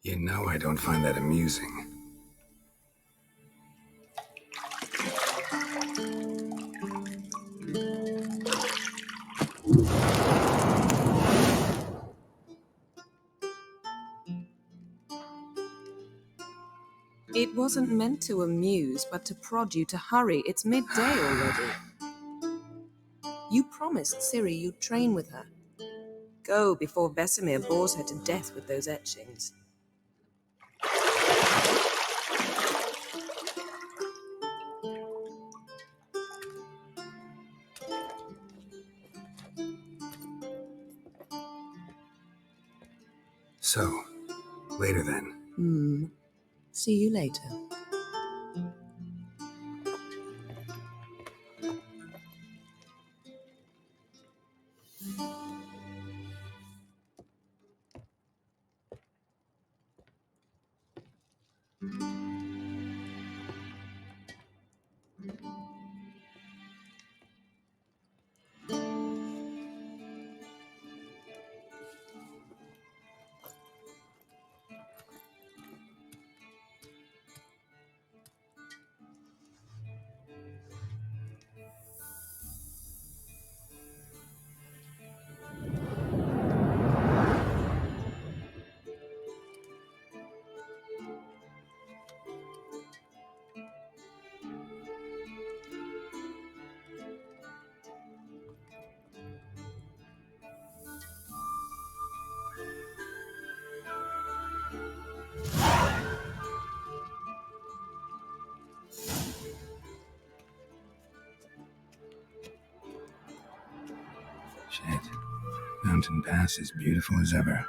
You know I don't find that amusing. It wasn't meant to amuse, but to prod you to hurry. It's midday already. You promised Ciri you'd train with her. Go before Vesemir bores her to death with those etchings. So, later then. See you later. Shit. Mountain Pass is beautiful as ever.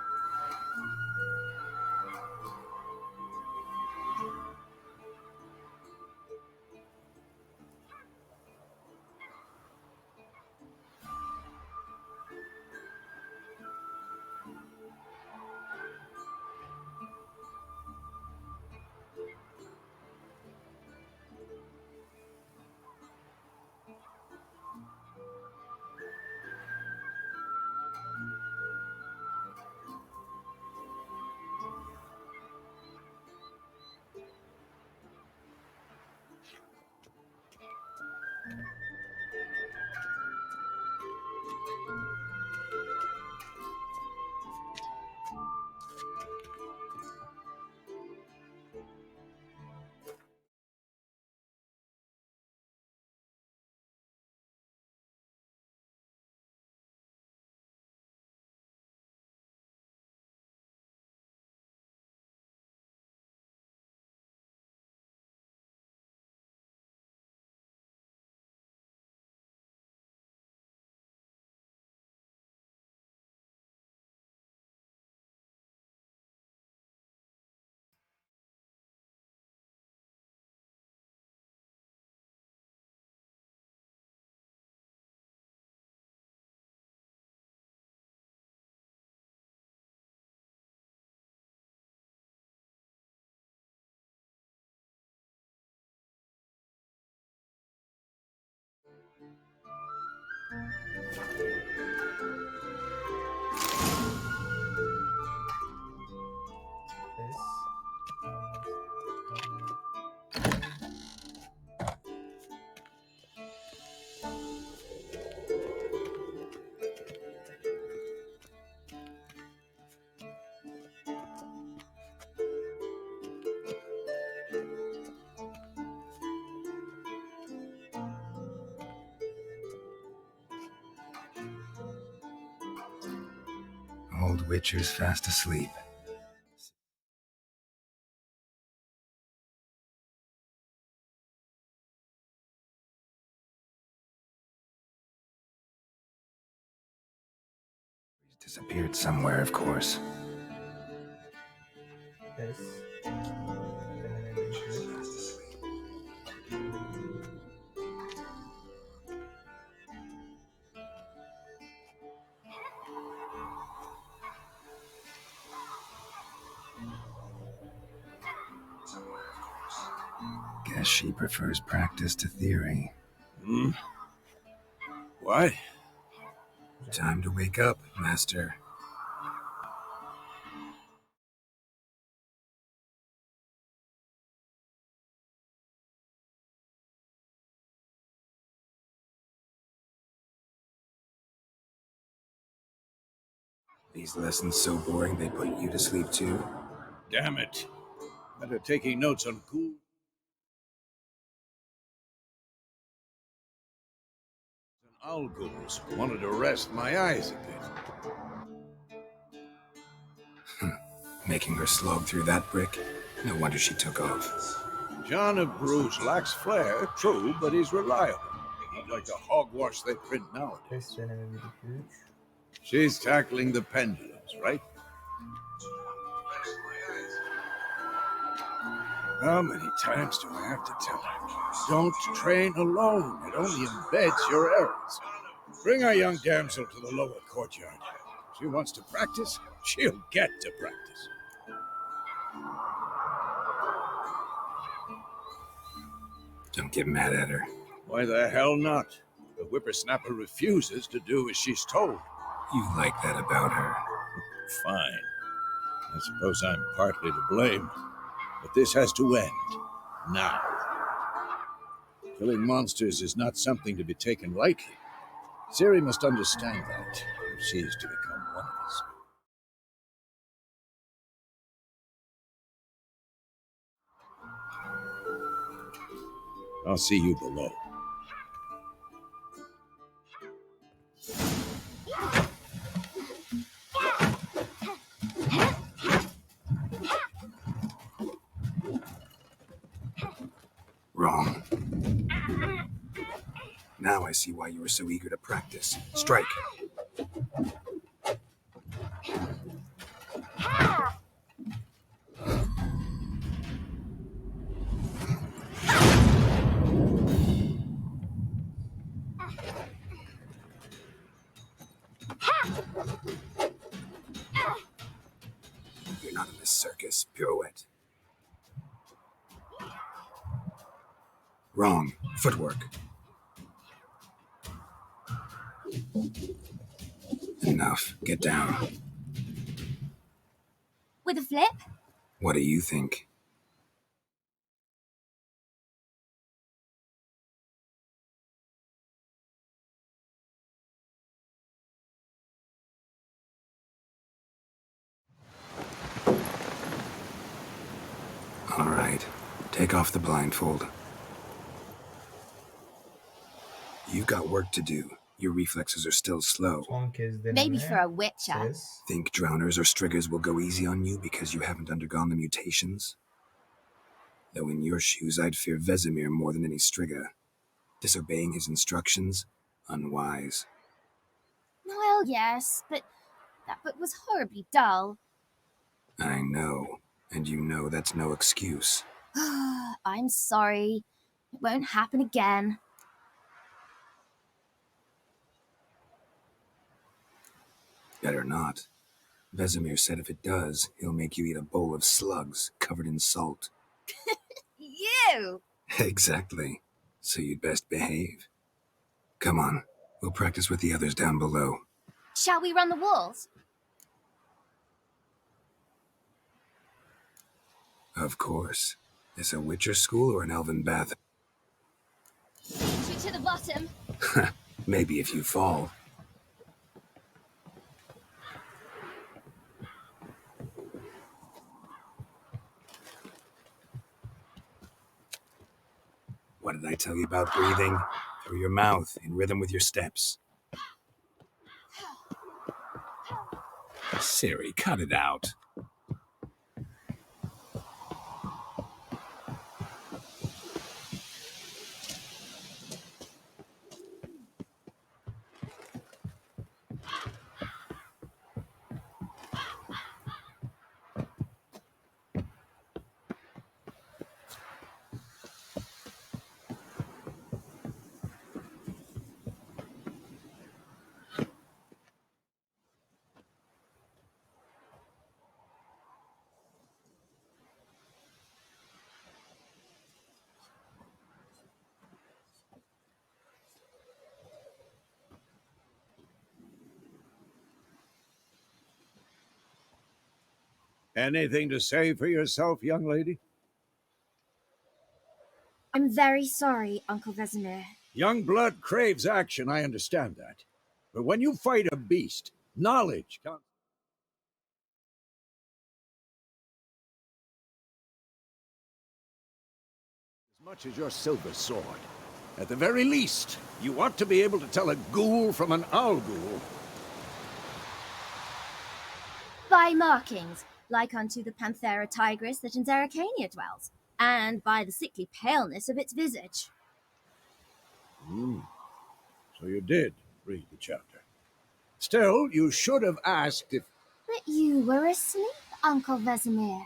Old Witcher's fast asleep. He's disappeared somewhere, of course. Yes. Deneme 53. Guess she prefers practice to theory. Hmm? What? Time to wake up, Master. These lessons so boring they put you to sleep too? Damn it. Better taking notes on cool. And Alguls wanted to rest my eyes a bit. Making her slog through that brick? No wonder she took off. John of Bruges lacks flair, true, but he's reliable. Not like the hogwash they print nowadays. Test deneme 53. She's tackling the pendulums, right? How many times do I have to tell her? Don't train alone. It only embeds your errors. Bring our young damsel to the lower courtyard. She wants to practice, she'll get to practice. Don't get mad at her. Why the hell not? The whippersnapper refuses to do as she's told. You like that about her. Fine. I suppose I'm partly to blame. But this has to end. Now. Killing monsters is not something to be taken lightly. Ciri must understand that if she is to become one of us. I'll see you below. Wrong. Now I see why you were so eager to practice. Strike. You're not in this circus. Pirouette. Wrong. Footwork. Enough. Get down. With a flip? What do you think? All right. Take off the blindfold. You've got work to do. Your reflexes are still slow. Son kez deneme. Maybe for a witcher. Ses. Think drowners or striggers will go easy on you because you haven't undergone the mutations? Though in your shoes, I'd fear Vesemir more than any strigger. Disobeying his instructions? Unwise. Well, yes, but that book was horribly dull. I know. And you know that's no excuse. I'm sorry. It won't happen again. Better not. Vesemir said if it does, he'll make you eat a bowl of slugs covered in salt. You! Exactly. So you'd best behave. Come on. We'll practice with the others down below. Shall we run the walls? Of course. Is a Witcher school or an elven bath? To the bottom. Maybe if you fall. What did I tell you about breathing? Through your mouth, in rhythm with your steps. Siri, cut it out. Anything to say for yourself, young lady? I'm very sorry, Uncle Vesemir. Young blood craves action, I understand that. But when you fight a beast, knowledge counts as much as your silver sword. At the very least, you ought to be able to tell a ghoul from an owl ghoul. By markings, like unto the Panthera tigris that in Zeracania dwells, and by the sickly paleness of its visage. So you did read the chapter. Still, you should have asked if... But you were asleep, Uncle Vesemir.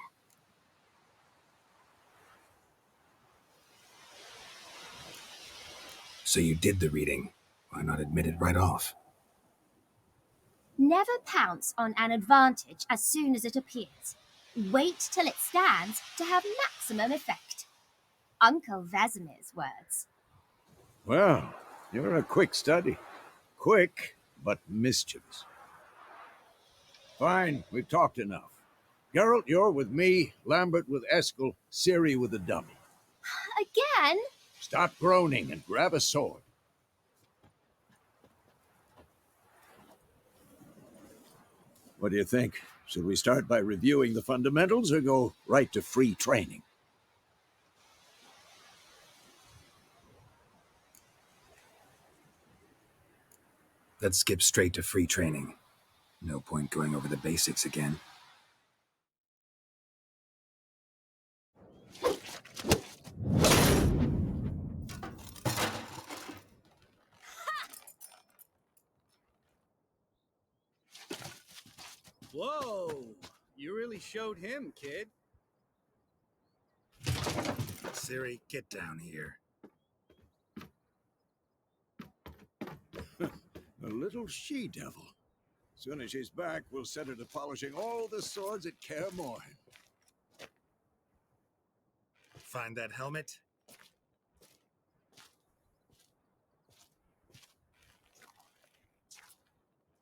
So you did the reading. Why not admit it right off? Never pounce on an advantage as soon as it appears. Wait till it stands to have maximum effect. Uncle Vesemir's words. Well, you're a quick study. Quick, but mischievous. Fine, we've talked enough. Geralt, you're with me, Lambert with Eskel, Ciri with the dummy. Again? Stop groaning and grab a sword. What do you think? Should we start by reviewing the fundamentals or go right to free training? Let's skip straight to free training. No point going over the basics again. Whoa! You really showed him, kid. Ciri, get down here. A little she-devil. Soon as she's back, we'll set her to polishing all the swords at Kaer Morhen. Find that helmet?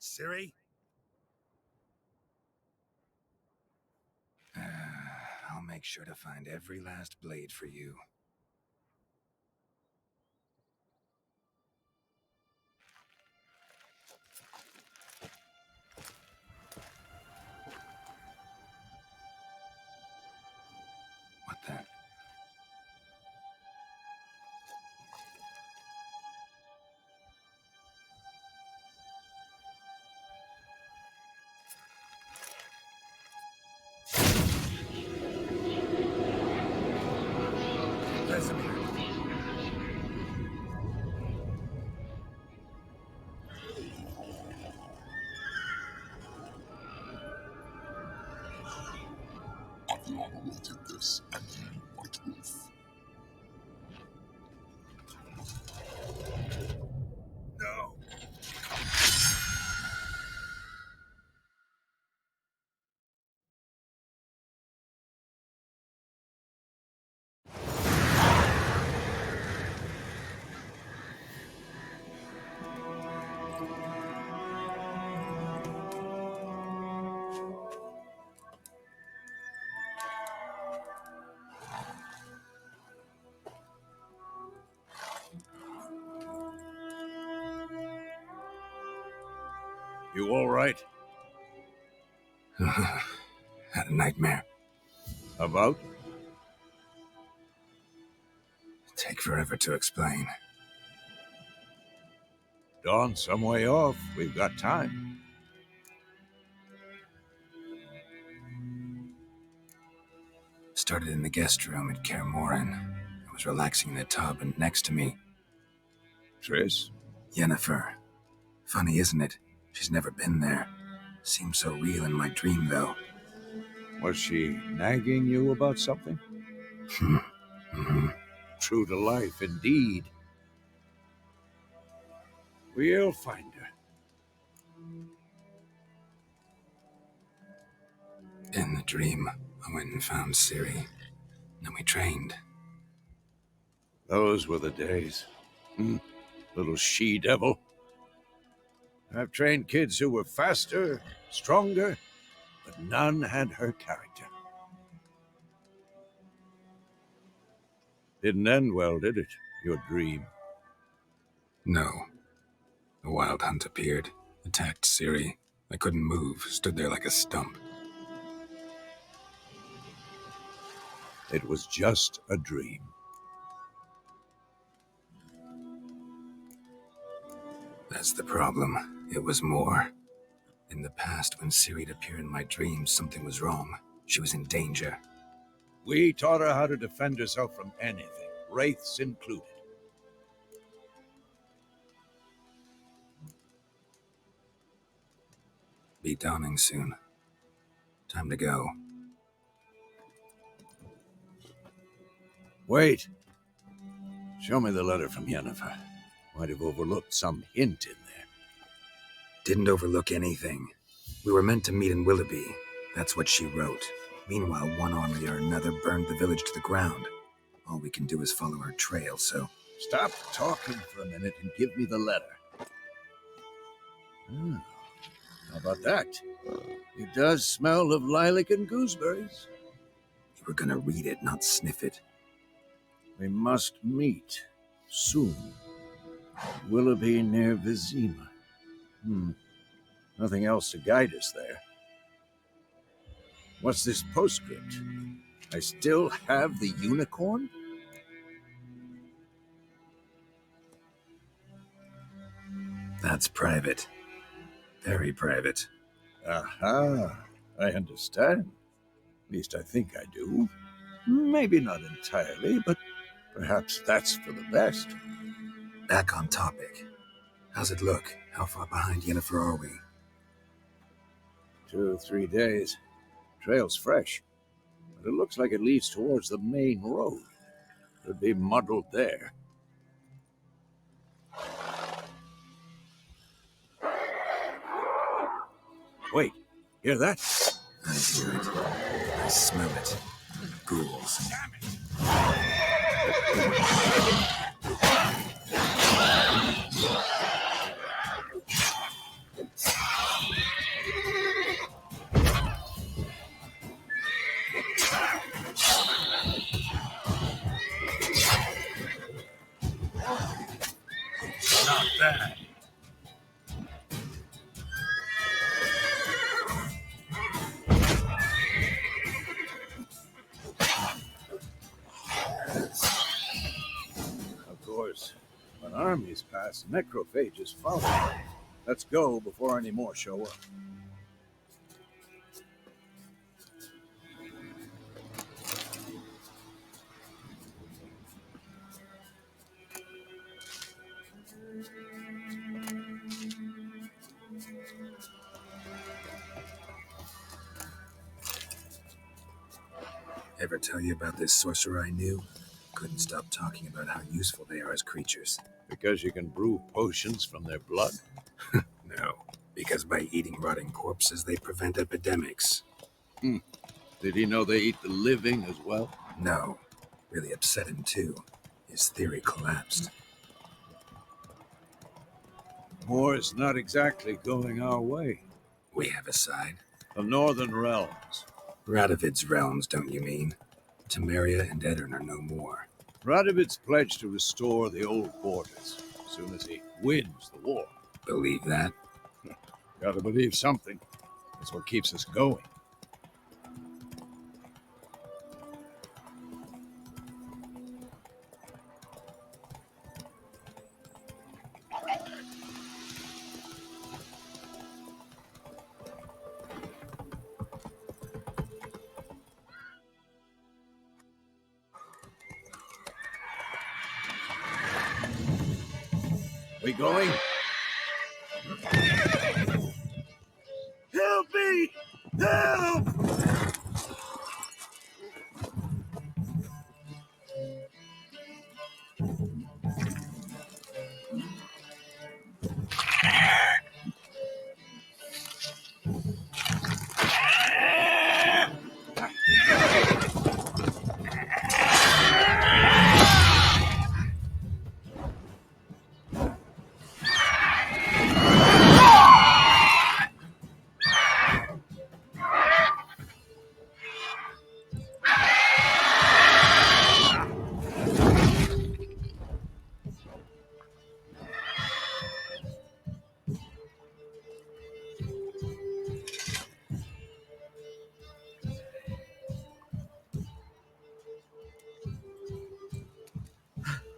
Ciri? I'll make sure to find every last blade for you. What the? Vesemir. Aviana wanted this, and you, White Wolf. No. You all right? Had a nightmare. About? Take forever to explain. Dawn's some way off. We've got time. Started in the guest room at Kaer I was relaxing in the tub, and next to me, Triss? Yennefer. Funny, isn't it? She's never been there. Seemed so real in my dream, though. Was she nagging you about something? True to life, indeed. We'll find her. In the dream, I went and found Ciri. Then we trained. Those were the days. Little she-devil. I've trained kids who were faster, stronger, but none had her character. Didn't end well, did it? Your dream? No. A wild hunt appeared, attacked Ciri. I couldn't move, stood there like a stump. It was just a dream. That's the problem. It was more. In the past, when Ciri'd appear in my dreams, something was wrong. She was in danger. We taught her how to defend herself from anything, wraiths included. Be dawning soon. Time to go. Wait. Show me the letter from Yennefer. Might have overlooked some hint in there. Didn't overlook anything. We were meant to meet in Willoughby. That's what she wrote. Meanwhile, one army or another burned the village to the ground. All we can do is follow her trail, so... Stop talking for a minute and give me the letter. How about that? It does smell of lilac and gooseberries. You were gonna read it, not sniff it. We must meet soon. Willoughby near Vizima. Nothing else to guide us there. What's this postscript? I still have the unicorn? That's private. Very private. Aha, I understand. At least I think I do. Maybe not entirely, but perhaps that's for the best. Back on topic. How's it look? How far behind Yennefer are we? 2 or 3 days. Trail's fresh, but it looks like it leads towards the main road. Could be muddled there. Wait, hear that? I hear it. I smell it. Ghouls. Not bad. Of course, when armies pass, necrophages follow. Let's go before any more show up. Ever tell you about this sorcerer I knew? Couldn't stop talking about how useful they are as creatures. Because you can brew potions from their blood? No, because by eating rotting corpses, they prevent epidemics. Did he know they eat the living as well? No, really upset him too. His theory collapsed. War's not exactly going our way. We have a side. The Northern Realms. Radovid's realms, don't you mean? Temeria and Edirn are no more. Radovid's pledged to restore the old borders as soon as he wins the war. Believe that? Gotta believe something. That's what keeps us going. We going? Help me! Help!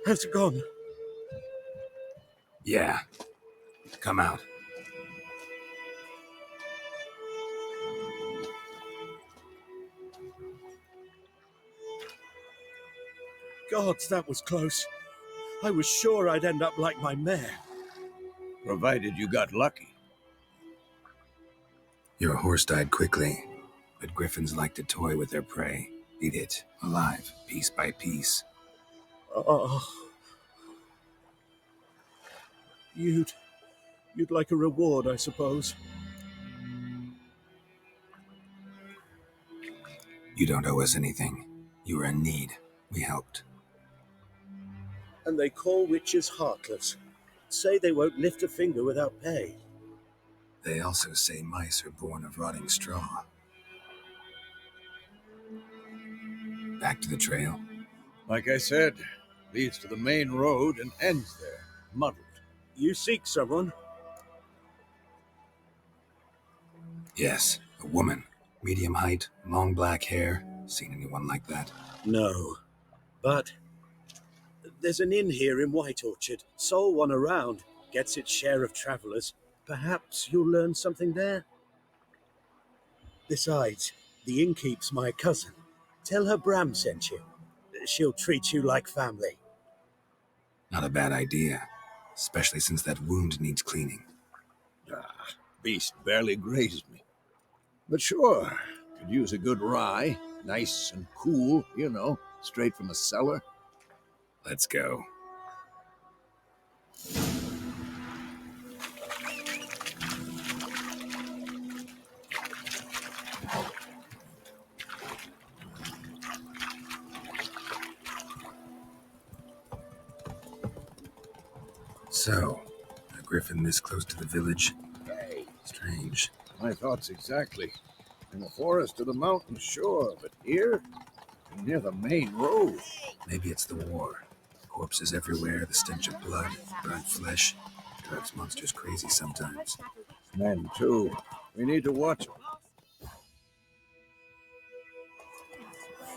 Has it gone? Yeah. Come out. Gods, that was close. I was sure I'd end up like my mare. Provided you got lucky. Your horse died quickly, but griffins like to toy with their prey. Eat it, alive, piece by piece. Oh. You'd like a reward, I suppose. You don't owe us anything. You were in need. We helped. And they call witches heartless. Say they won't lift a finger without pay. They also say mice are born of rotting straw. Back to the trail. Like I said, leads to the main road and ends there, muddled. You seek someone? Yes, a woman. Medium height, long black hair. Seen anyone like that? No. But there's an inn here in White Orchard. Sole one around. Gets its share of travellers. Perhaps you'll learn something there? Besides, the innkeep's my cousin. Tell her Bram sent you. She'll treat you like family. Not a bad idea. Especially since that wound needs cleaning. Beast barely grazed me. But sure, could use a good rye. Nice and cool, you know, straight from a cellar. Let's go. So, a griffin this close to the village? Hey, Strange. my thoughts exactly. In the forest or the mountain, sure, but here, near the main road. Maybe it's the war. Corpses everywhere, the stench of blood, burnt flesh. Drives monsters crazy sometimes. Men, too. We need to watch them.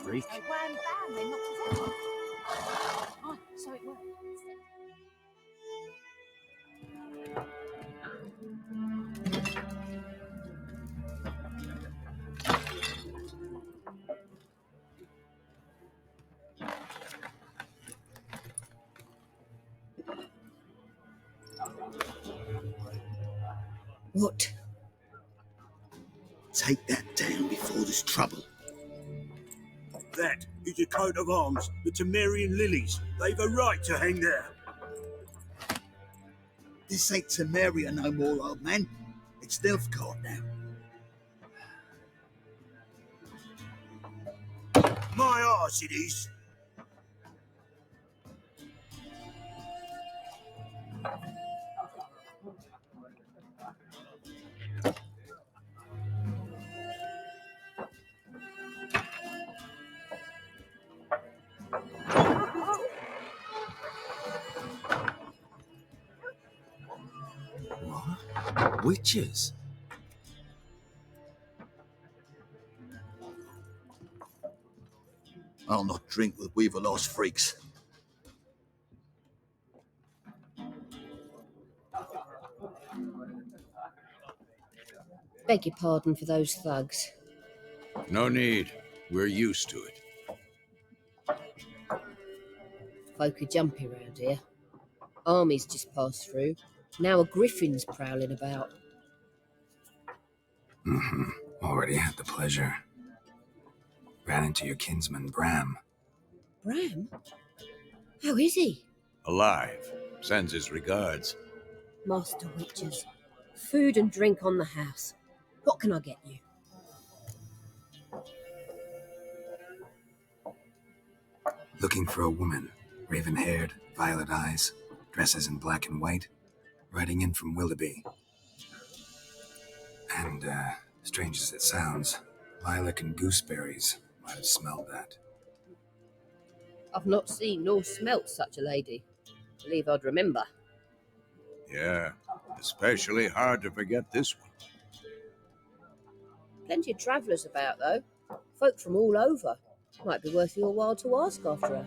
Freak. Oh, so it worked. What? Take that down before there's trouble. That is a coat of arms, the Temerian lilies. They've a right to hang there. This ain't Temeria no more, old man. It's Nilfgaard now. My arse it is. Witches? I'll not drink with Weaverlost freaks. Beg your pardon for those thugs. No need. We're used to it. Folk are jumpy round here. Armies just passed through. Now a griffin's prowling about. Mm-hmm. Already had the pleasure. Ran into your kinsman, Bram. Bram? How is he? Alive. Sends his regards. Master Witches. Food and drink on the house. What can I get you? Looking for a woman. Raven-haired, violet eyes, dresses in black and white. Riding in from Willoughby. And, strange as it sounds, lilac and gooseberries might have smelled that. I've not seen nor smelt such a lady. Believe I'd remember. Yeah, especially hard to forget this one. Plenty of travellers about, though. Folk from all over. Might be worth your while to ask after her.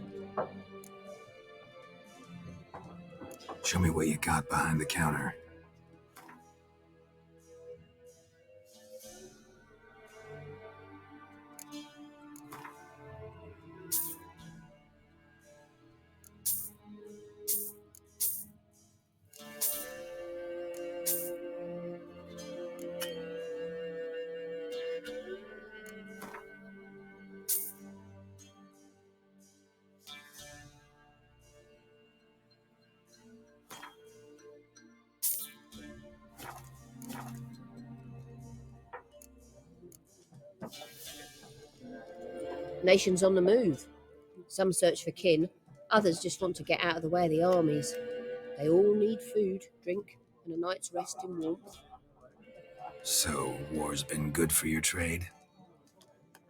Show me what you got behind the counter. Nations on the move. Some search for kin, others just want to get out of the way of the armies. They all need food, drink, and a night's rest in warmth. So, war's been good for your trade?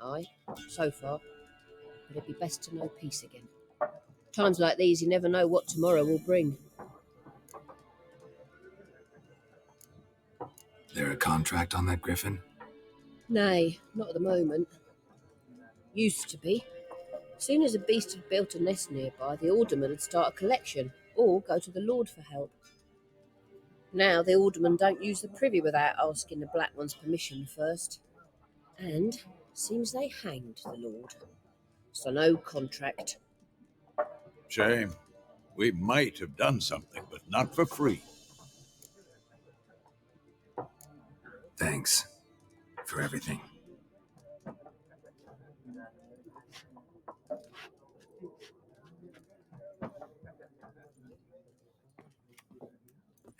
Aye, so far. But it'd be best to know peace again. Times like these, you never know what tomorrow will bring. There a contract on that griffin? Nay, not at the moment. Used to be. Soon as a beast had built a nest nearby, the alderman would start a collection, or go to the Lord for help. Now the aldermen don't use the privy without asking the Black One's permission first. And seems they hanged the Lord. So no contract. Shame. We might have done something, but not for free. Thanks. For everything.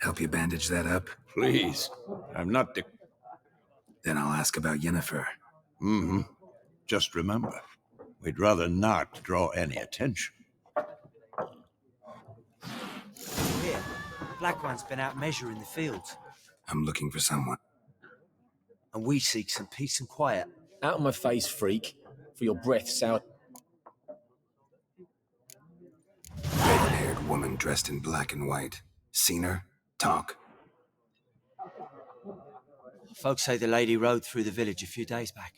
Help you bandage that up? Please. I'm not Then I'll ask about Yennefer. Mm-hmm. Just remember, we'd rather not draw any attention. Here, Black One's been out measuring the fields. I'm looking for someone. And we seek some peace and quiet. Out of my face, freak. For your breath sour. Red-haired woman dressed in black and white. Seen her? Talk. Folks say the lady rode through the village a few days back.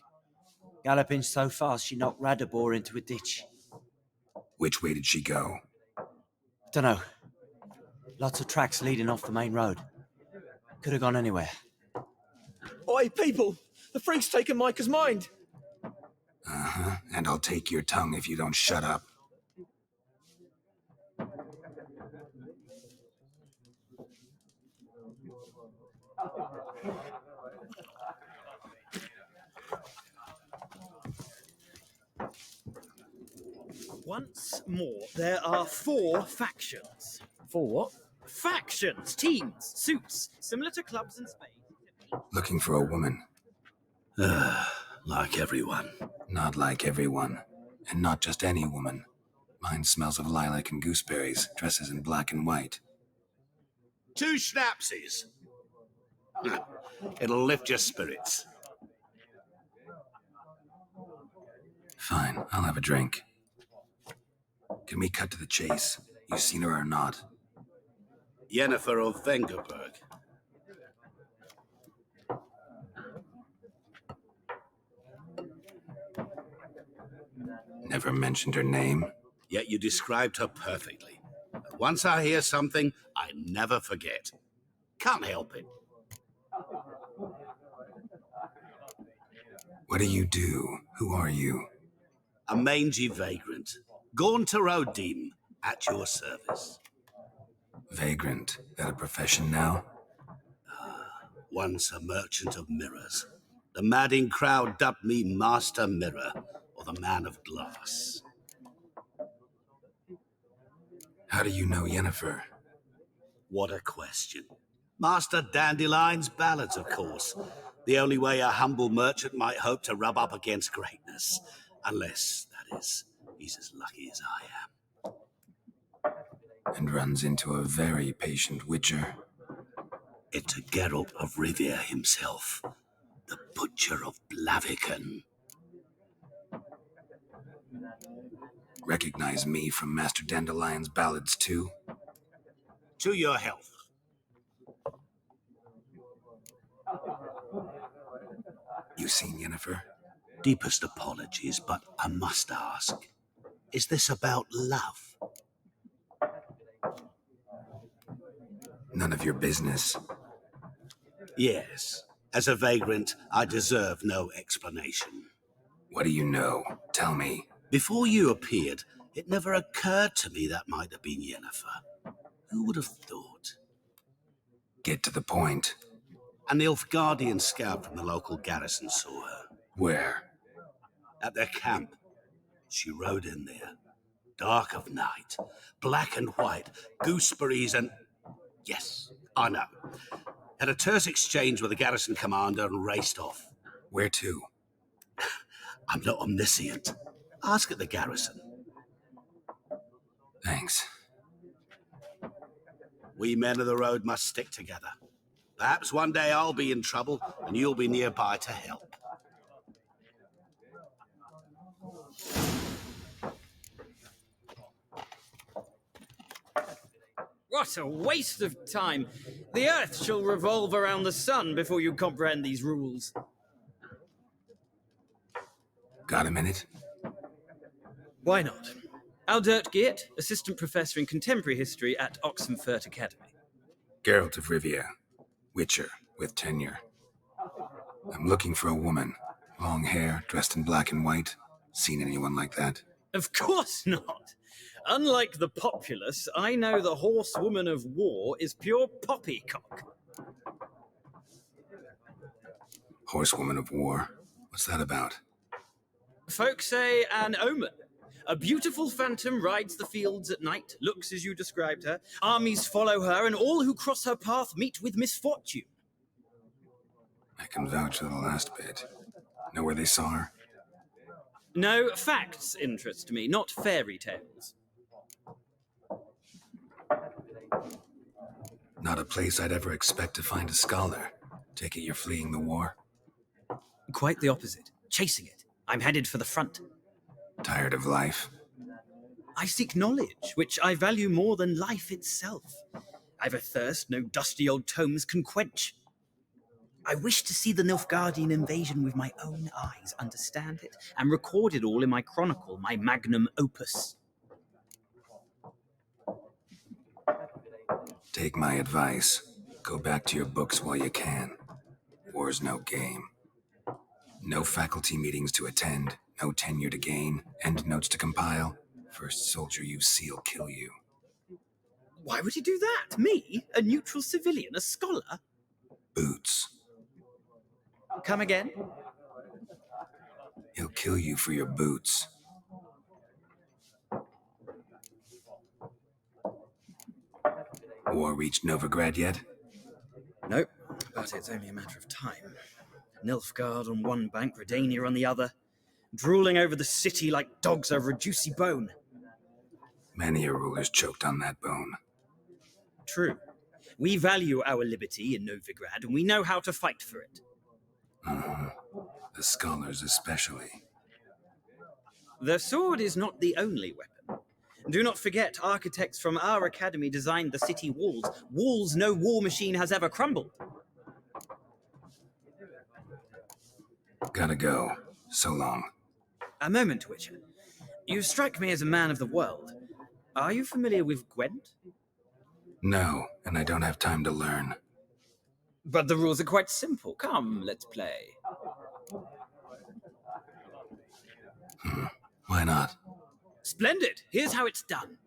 Galloping so fast she knocked Radabor into a ditch. Which way did she go? Dunno. Lots of tracks leading off the main road. Could have gone anywhere. Oi, people! The freak's taken Micah's mind! Uh-huh, and I'll take your tongue if you don't shut up. Once more, there are 4 factions. 4 what? Factions, teams, suits, similar to clubs and spades. Looking for a woman. Like everyone. Not like everyone. And not just any woman. Mine smells of lilac and gooseberries, dresses in black and white. 2 schnapsies. It'll lift your spirits. Fine, I'll have a drink. Can we cut to the chase? You seen her or not? Yennefer of Vengerberg. Never mentioned her name. Yet you described her perfectly. And once I hear something, I never forget. Can't help it. What do you do? Who are you? A mangy vagrant. Gaunter O'Deem, at your service. Vagrant. That a profession now? Once a merchant of mirrors. The madding crowd dubbed me Master Mirror, or the Man of Glass. How do you know Yennefer? What a question. Master Dandelion's ballads, of course. The only way a humble merchant might hope to rub up against greatness. Unless, that is, he's as lucky as I am. And runs into a very patient witcher. It's a Geralt of Rivia himself. The Butcher of Blaviken. Recognize me from Master Dandelion's ballads, too? To your health. You seen Yennefer? Deepest apologies, but I must ask. Is this about love? None of your business. Yes. As a vagrant, I deserve no explanation. What do you know? Tell me. Before you appeared, it never occurred to me that might have been Yennefer. Who would have thought? Get to the point. An Nilfgaardian scout from the local garrison saw her. Where? At their camp. She rode in there. Dark of night. Black and white. Gooseberries and... Yes, I know. Had a terse exchange with the garrison commander and raced off. Where to? I'm not omniscient. Ask at the garrison. Thanks. We men of the road must stick together. Perhaps one day I'll be in trouble and you'll be nearby to help. What a waste of time! The Earth shall revolve around the sun before you comprehend these rules. Got a minute? Why not? Aldert Geert, Assistant Professor in Contemporary History at Oxenfurt Academy. Geralt of Rivia. Witcher, with tenure. I'm looking for a woman. Long hair, dressed in black and white. Seen anyone like that? Of course not! Unlike the populace, I know the horsewoman of war is pure poppycock. Horsewoman of war? What's that about? Folk say an omen. A beautiful phantom rides the fields at night, looks as you described her. Armies follow her, and all who cross her path meet with misfortune. I can vouch for the last bit. Know where they saw her? No, facts interest me, not fairy tales. Not a place I'd ever expect to find a scholar. Take it you're fleeing the war? Quite the opposite. Chasing it. I'm headed for the front. Tired of life? I seek knowledge, which I value more than life itself. I've a thirst no dusty old tomes can quench. I wish to see the Nilfgaardian invasion with my own eyes, understand it, and record it all in my chronicle, my magnum opus. Take my advice. Go back to your books while you can. War's no game. No faculty meetings to attend, no tenure to gain, endnotes to compile. First soldier you see will kill you. Why would he do that? Me? A neutral civilian? A scholar? Boots. Come again? He'll kill you for your boots. War reached Novigrad yet? Nope, but it's only a matter of time. Nilfgaard on one bank, Redania on the other, drooling over the city like dogs over a juicy bone. Many a ruler's choked on that bone. True. We value our liberty in Novigrad, and we know how to fight for it. The scholars especially. The sword is not the only weapon. Do not forget, architects from our academy designed the city walls. Walls no war machine has ever crumbled. Gotta go. So long. A moment, Witcher. You strike me as a man of the world. Are you familiar with Gwent? No, and I don't have time to learn. But the rules are quite simple. Come, let's play. Why not? Splendid! Here's how it's done.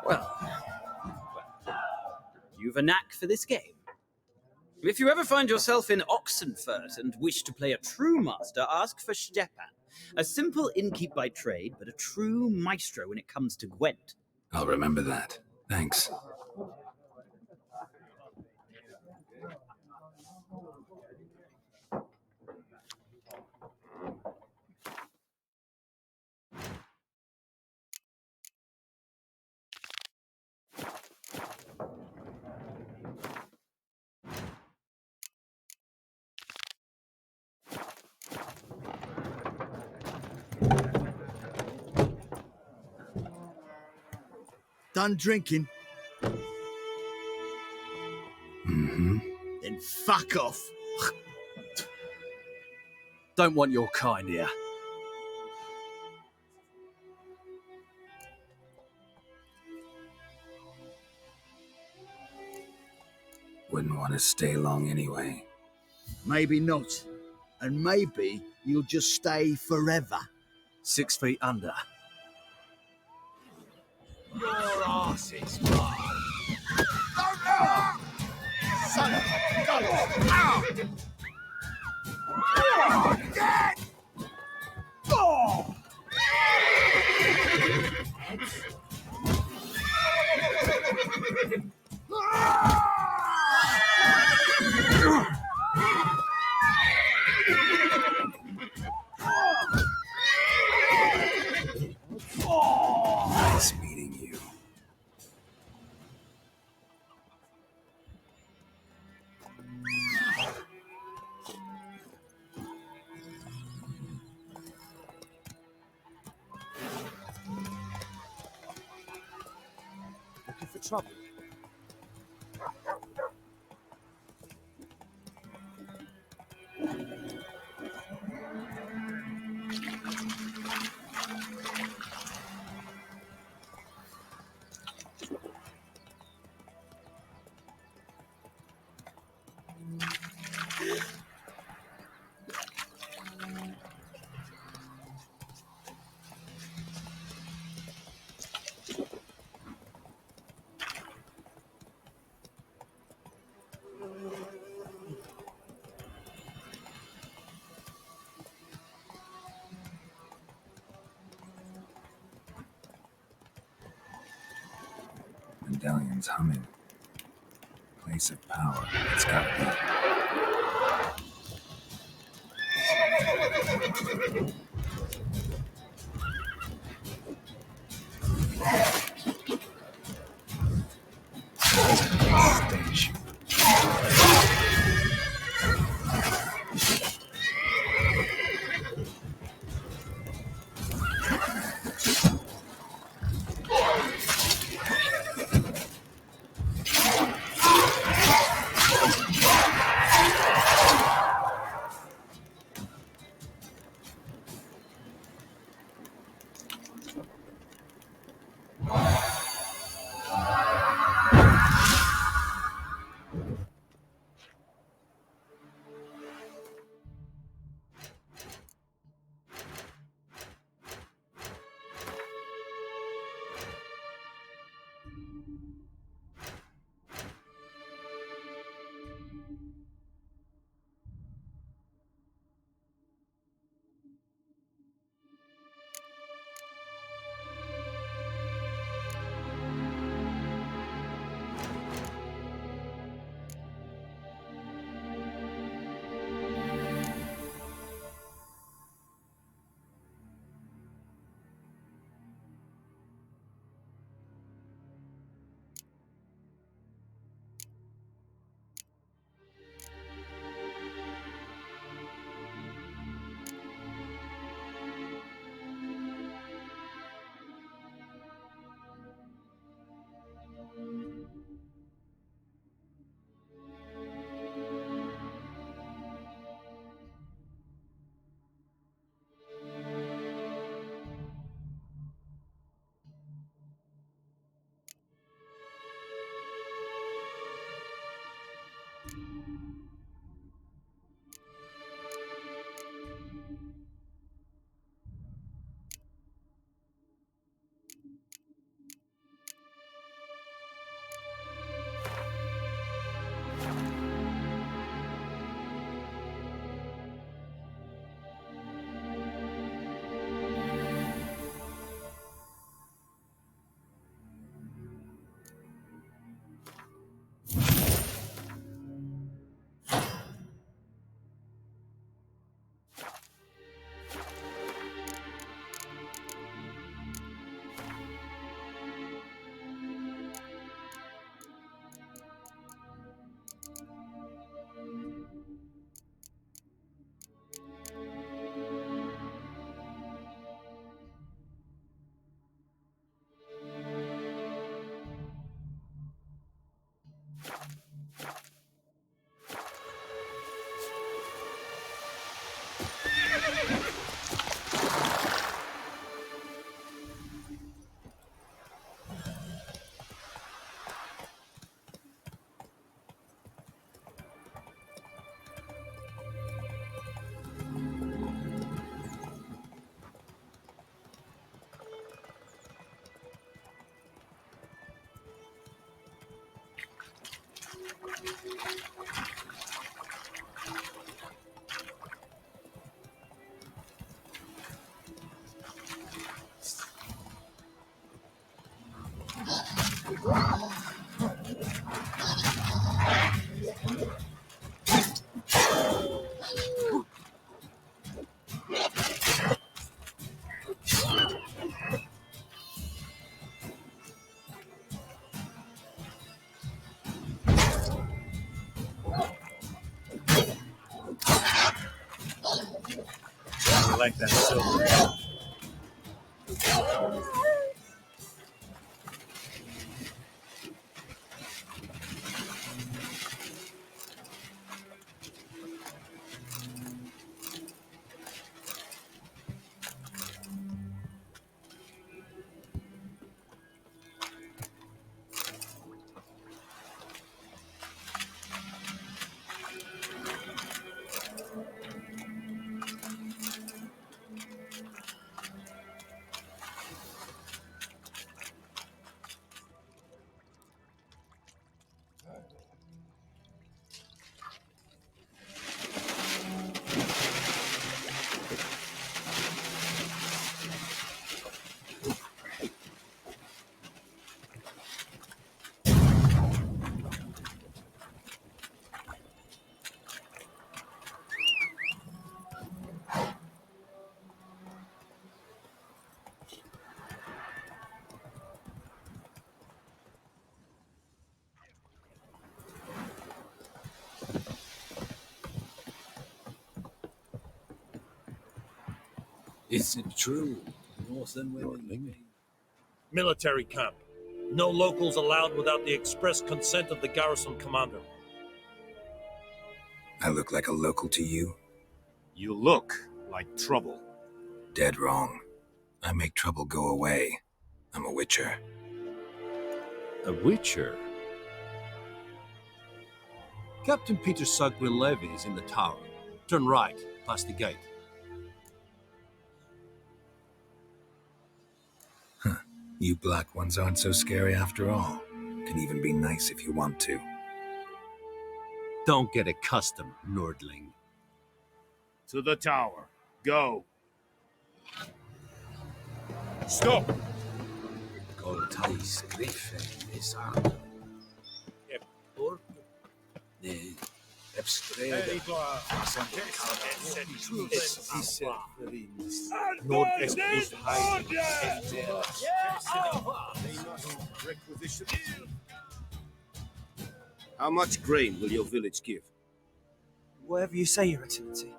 Well, you've a knack for this game. If you ever find yourself in Oxenfurt and wish to play a true master, ask for Stepan. A simple innkeep by trade, but a true maestro when it comes to Gwent. I'll remember that. Thanks. Done drinking? Mm-hmm. Then fuck off. Don't want your kind here. Wouldn't want to stay long anyway. Maybe not. And maybe you'll just stay forever. 6 feet under. Your ass is mine. Son of a gun! Ow! Dead! Oh! Nice meeting you. Looking for trouble? Vendellion's humming. Place of power. It's gotta be. Stage. I like that silver. Is it true? Northern women. Military camp. No locals allowed without the express consent of the garrison commander. I look like a local to you? You look like trouble. Dead wrong. I make trouble go away. I'm a witcher. A witcher? Captain Peter Sugwin Levy is in the tower. Turn right, past the gate. You black ones aren't so scary after all. Can even be nice if you want to. Don't get accustomed, Nordling. To the tower. Go. Stop! Coltais Griffin is aan. Nee, Epstrede. Noordwest is high. How much grain will your village give? Whatever you say, Your Excellency.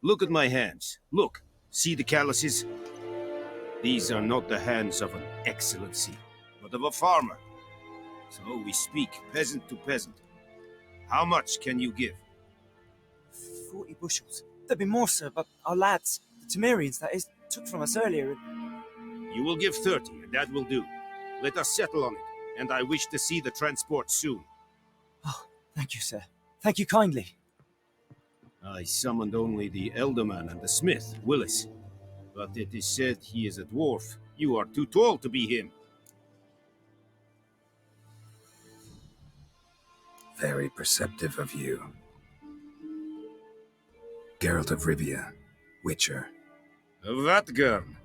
Look at my hands. Look. See the calluses? These are not the hands of an excellency, but of a farmer. So we speak peasant to peasant. How much can you give? 40 bushels. There'd be more, sir, but our lads, the Temerians, that is, took from us earlier. You will give 30, and that will do. Let us settle on it, and I wish to see the transport soon. Oh, thank you, sir. Thank you kindly. I summoned only the elderman and the smith, Willis. But it is said he is a dwarf. You are too tall to be him. Very perceptive of you. Geralt of Rivia, Witcher. Vatgern!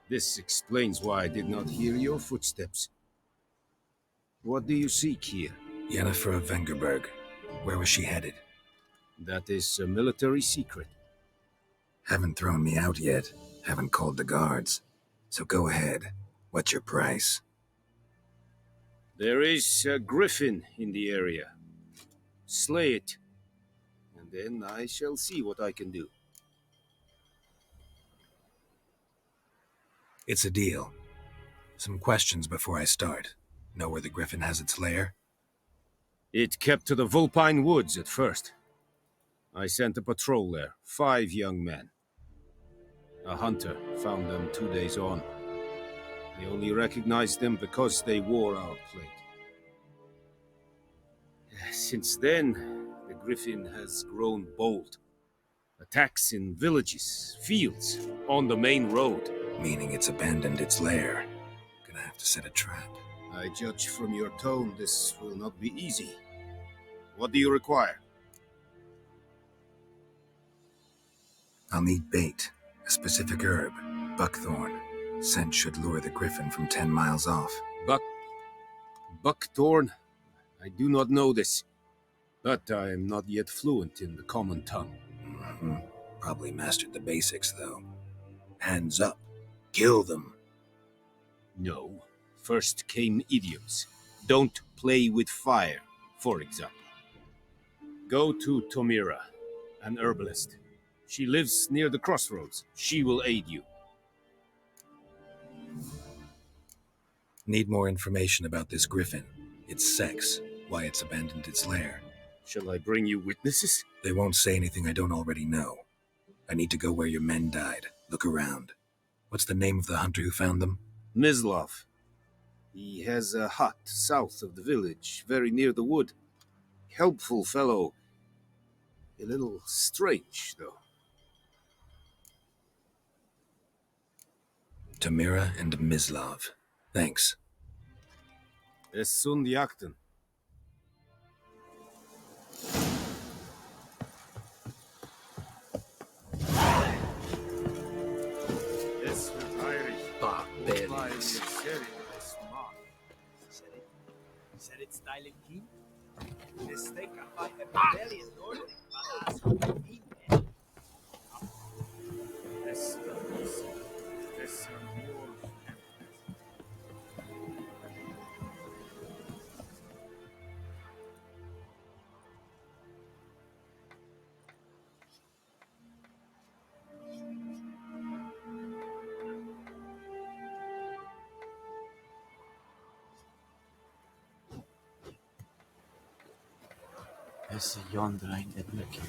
This explains why I did not hear your footsteps. What do you seek here? Yennefer of Vengerberg. Where was she headed? That is a military secret. Haven't thrown me out yet. Haven't called the guards. So go ahead. What's your price? There is a griffin in the area. Slay it, and then I shall see what I can do. It's a deal. Some questions before I start. Know where the griffin has its lair? It kept to the Vulpine Woods at first. I sent a patrol there, 5 young men. A hunter found them 2 days on. I only recognized them because they wore our plate. Since then, the griffin has grown bold. Attacks in villages, fields, on the main road. Meaning it's abandoned its lair. Gonna have to set a trap. I judge from your tone this will not be easy. What do you require? I'll need bait. A specific herb. Buckthorn. Scent should lure the griffin from 10 miles off. Buckthorn? I do not know this. But I am not yet fluent in the common tongue. Probably mastered the basics, though. Hands up. Kill them. No. First came idioms. Don't play with fire, for example. Go to Tomira, an herbalist. She lives near the crossroads. She will aid you. Need more information about this griffin. Its sex. Why it's abandoned its lair. Shall I bring you witnesses? They won't say anything I don't already know. I need to go where your men died. Look around. What's the name of the hunter who found them? Mislav. He has a hut south of the village, very near the wood. Helpful fellow. A little strange, though. Tamira and Mislav. Thanks. Es sunt jakten. Barbarians. Said it's styling key. Mistake I find a rebellion Nordic. It's yonder, ain't it? Looking.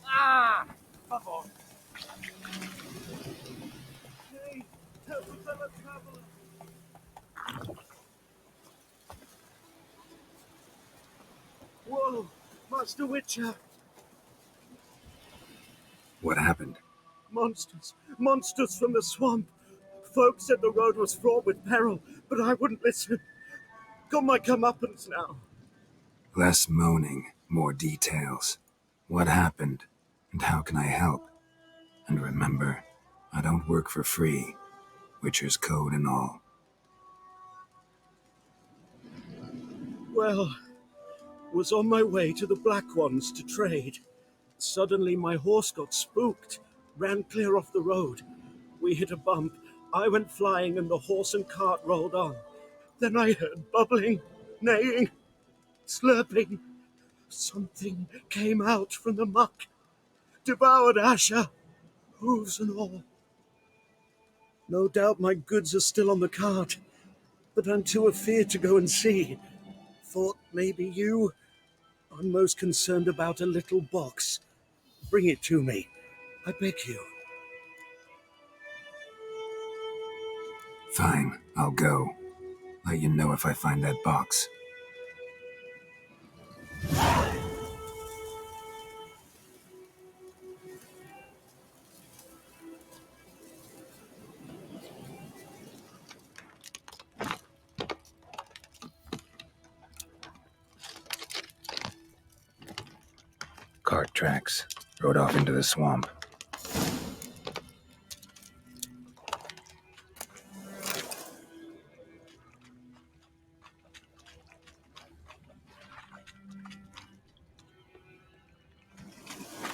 Ah! Come on. Hey, help a fellow traveler. Whoa, Master Witcher. What happened? Monsters. Monsters from the swamp. Folk said the road was fraught with peril, but I wouldn't listen. Got my comeuppance now. Less moaning, more details. What happened, and how can I help? And remember, I don't work for free. Witcher's code and all. Well, was on my way to the Black Ones to trade. Suddenly my horse got spooked, ran clear off the road. We hit a bump. I went flying and the horse and cart rolled on. Then I heard bubbling, neighing, slurping. Something came out from the muck, devoured Asher, hooves and all. No doubt my goods are still on the cart, but I'm too afeard to go and see. Thought maybe you. I'm most concerned about a little box. Bring it to me, I beg you. Fine, I'll go. Let you know if I find that box. Cart tracks. Rode off into the swamp.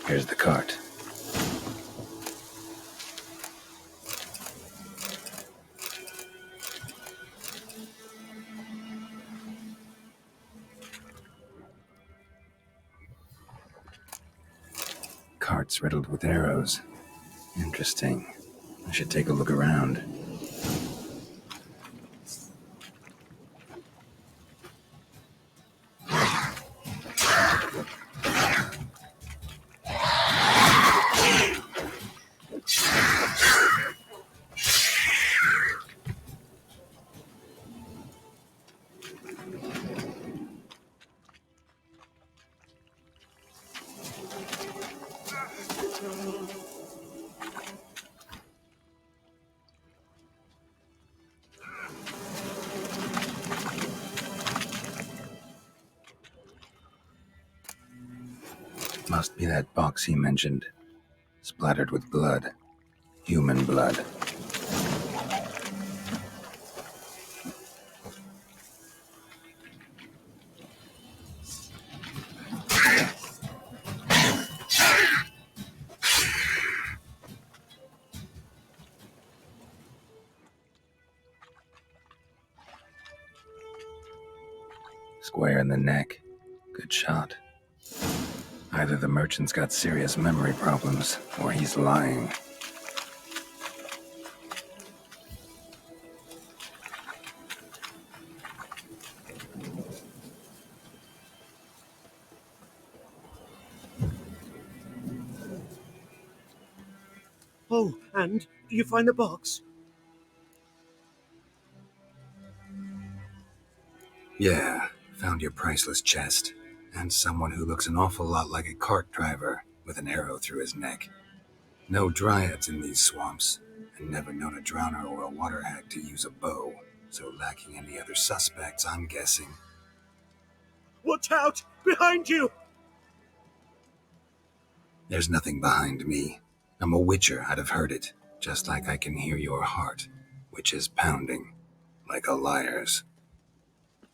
Here's the cart. Cart's riddled with arrows. Interesting. I should take a look around. Must be that box he mentioned. Splattered with blood. Human blood. Square in the neck. Good shot. Either the merchant's got serious memory problems, or he's lying. Oh, and do you find the box? Yeah, found your priceless chest. And someone who looks an awful lot like a cart driver, with an arrow through his neck. No dryads in these swamps, and never known a drowner or a water hag to use a bow, so lacking any other suspects, I'm guessing. Watch out! Behind you! There's nothing behind me. I'm a witcher, I'd have heard it, just like I can hear your heart, which is pounding, like a liar's.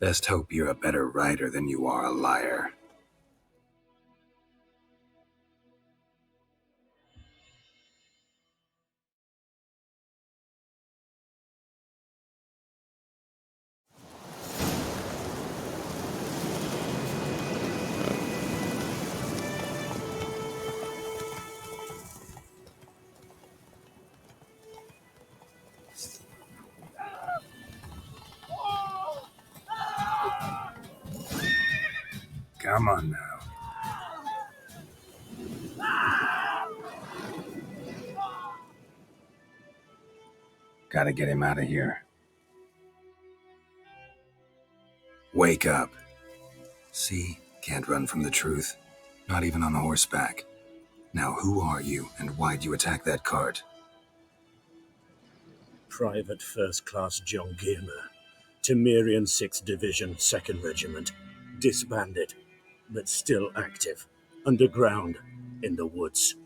Best hope you're a better rider than you are a liar. Come on now. Gotta get him out of here. Wake up. See? Can't run from the truth. Not even on horseback. Now who are you, and why'd you attack that cart? Private First Class John Giermer, Temerian 6th Division, 2nd Regiment. Disbanded, but still active. Underground, in the woods.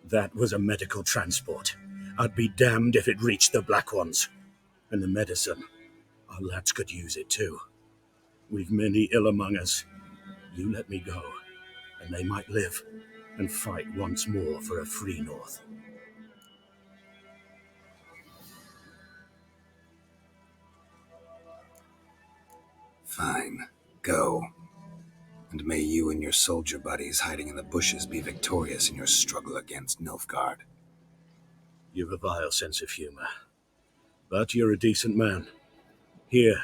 That was a medical transport. I'd be damned if it reached the Black Ones. And the medicine, our lads could use it too. We've many ill among us. You let me go, and they might live and fight once more for a free North. Fine. Go. And may you and your soldier buddies hiding in the bushes be victorious in your struggle against Nilfgaard. You've a vile sense of humor. But you're a decent man. Here,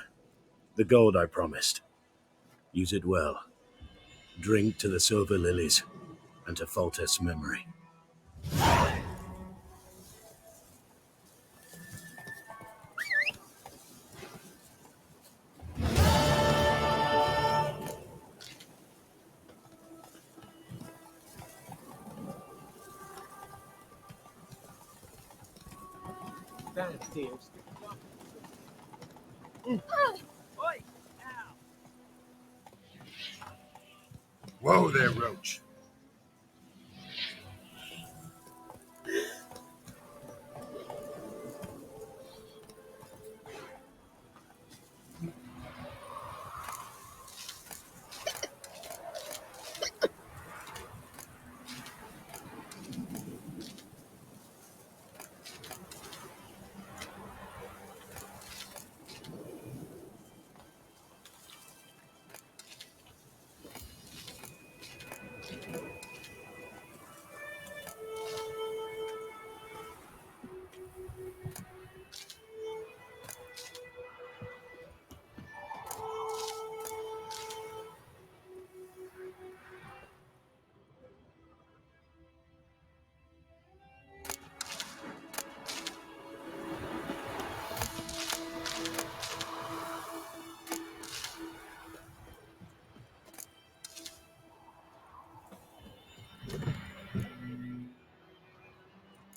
the gold I promised. Use it well. Drink to the silver lilies, and to Foltest's memory. Whoa there, Roach.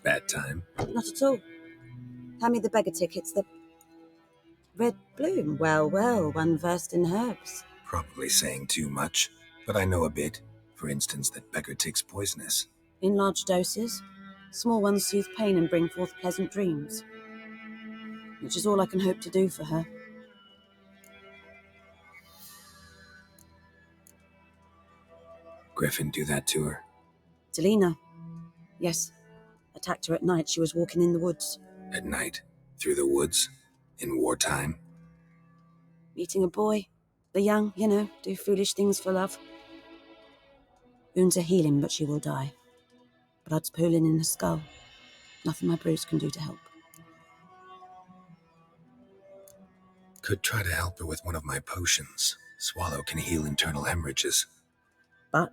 Bad time. Not at all. Hand me the beggar tickets. The red bloom. Well, well, one versed in herbs. Probably saying too much, but I know a bit. For instance, that beggar tick's poisonous. In large doses. Small ones soothe pain and bring forth pleasant dreams. Which is all I can hope to do for her. Griffin do that to her? Delina. Yes. Attacked her at night. She was walking in the woods. At night? Through the woods? In wartime? Meeting a boy. The young, you know, do foolish things for love. Wounds are healing, but she will die. Blood's pooling in her skull. Nothing my brews can do to help. Could try to help her with one of my potions. Swallow can heal internal hemorrhages. But?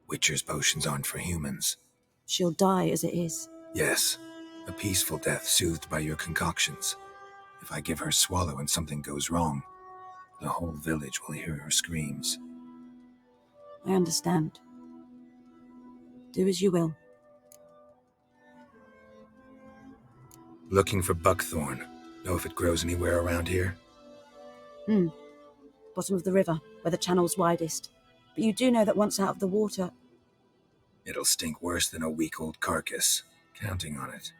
Witcher's potions aren't for humans. She'll die as it is. Yes. A peaceful death soothed by your concoctions. If I give her Swallow and something goes wrong, the whole village will hear her screams. I understand. Do as you will. Looking for buckthorn. Know if it grows anywhere around here? Bottom of the river, where the channel's widest. But you do know that once out of the water... It'll stink worse than a week-old carcass. Counting on it.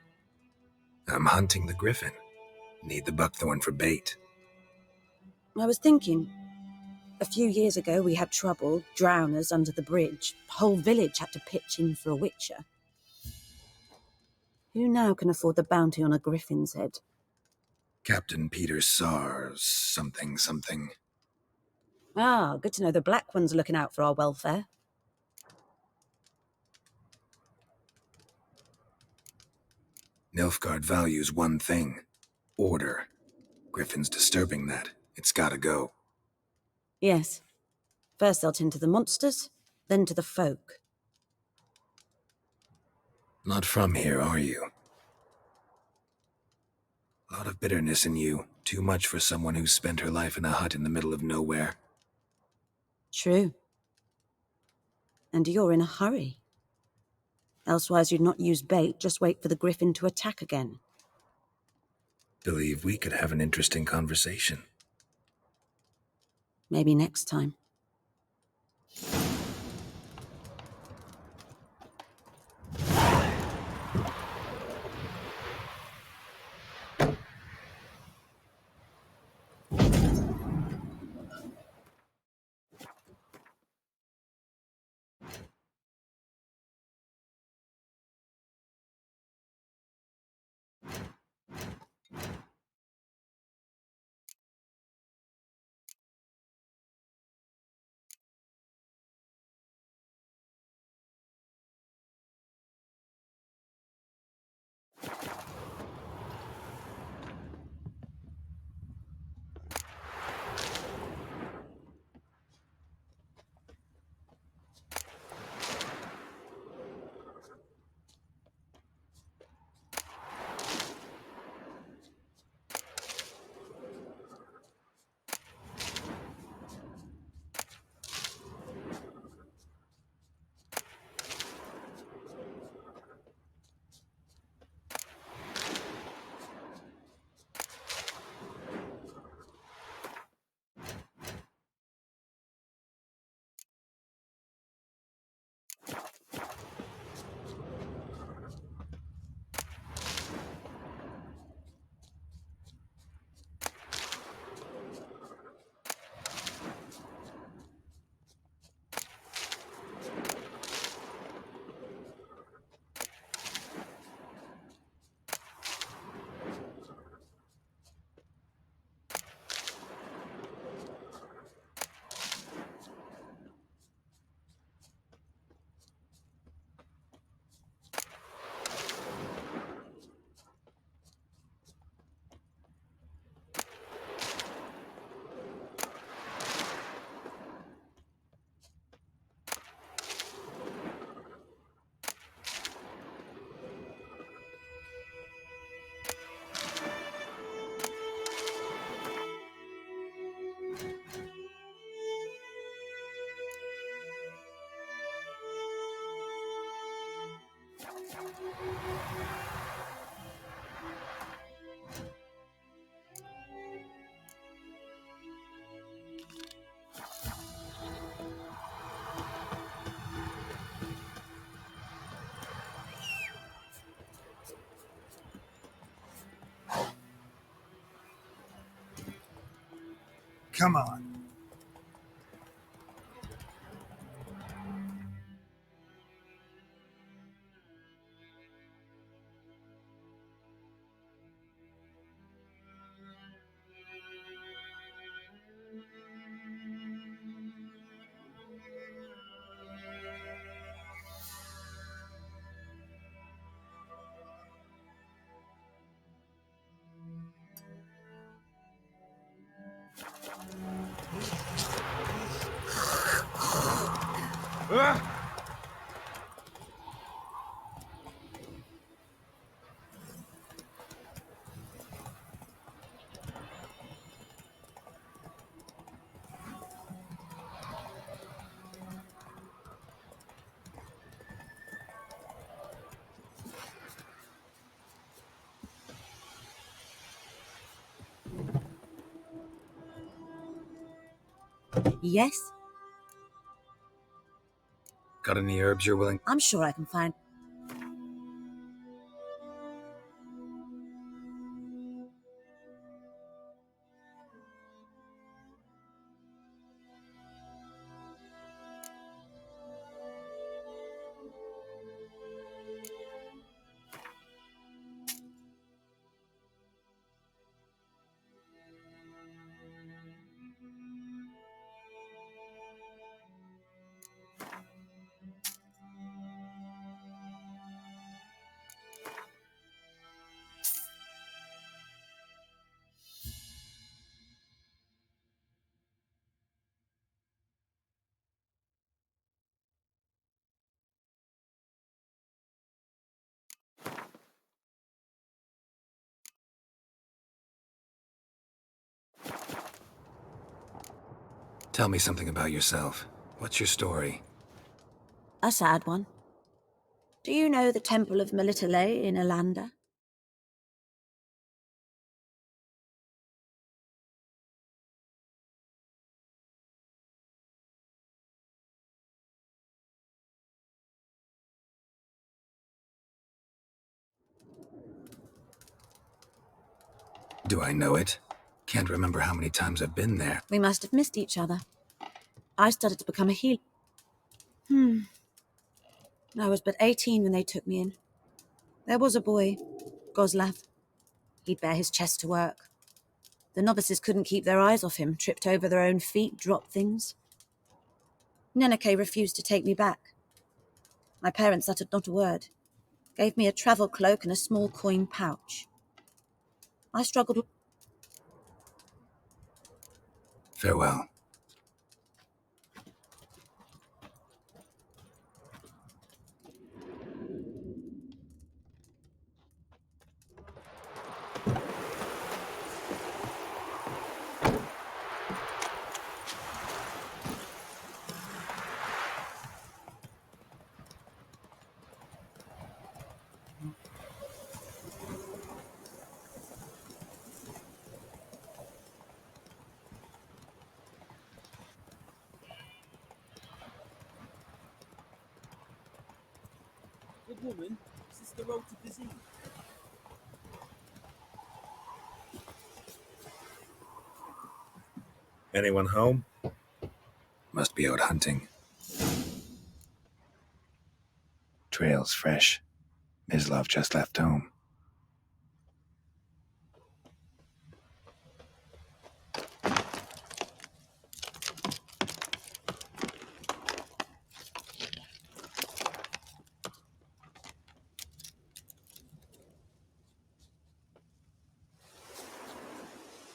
I'm hunting the griffin. Need the buckthorn for bait. I was thinking... A few years ago we had trouble, drowners under the bridge. The whole village had to pitch in for a witcher. Who now can afford the bounty on a griffin's head? Captain Peter Sars, something. Ah, good to know the Black One's looking out for our welfare. Nilfgaard values one thing. Order. Griffin's disturbing that. It's gotta go. Yes. First they'll tend to the monsters, then to the folk. Not from here, are you? A lot of bitterness in you. Too much for someone who spent her life in a hut in the middle of nowhere. True. And you're in a hurry. Elsewise you'd not use bait, just wait for the griffin to attack again. Believe we could have an interesting conversation. Maybe next time. Come on. Yes? Got any herbs you're willing? I'm sure I can find... Tell me something about yourself. What's your story? A sad one. Do you know the Temple of Melitele in Alanda? Do I know it? Can't remember how many times I've been there. We must have missed each other. I started to become a healer. I was but 18 when they took me in. There was a boy, Goslav. He'd bare his chest to work. The novices couldn't keep their eyes off him, tripped over their own feet, dropped things. Neneke refused to take me back. My parents uttered not a word, gave me a travel cloak and a small coin pouch. I struggled. Farewell. Good woman, is this the road to disease? Anyone home? Must be out hunting. Trail's fresh. Mislav just left home.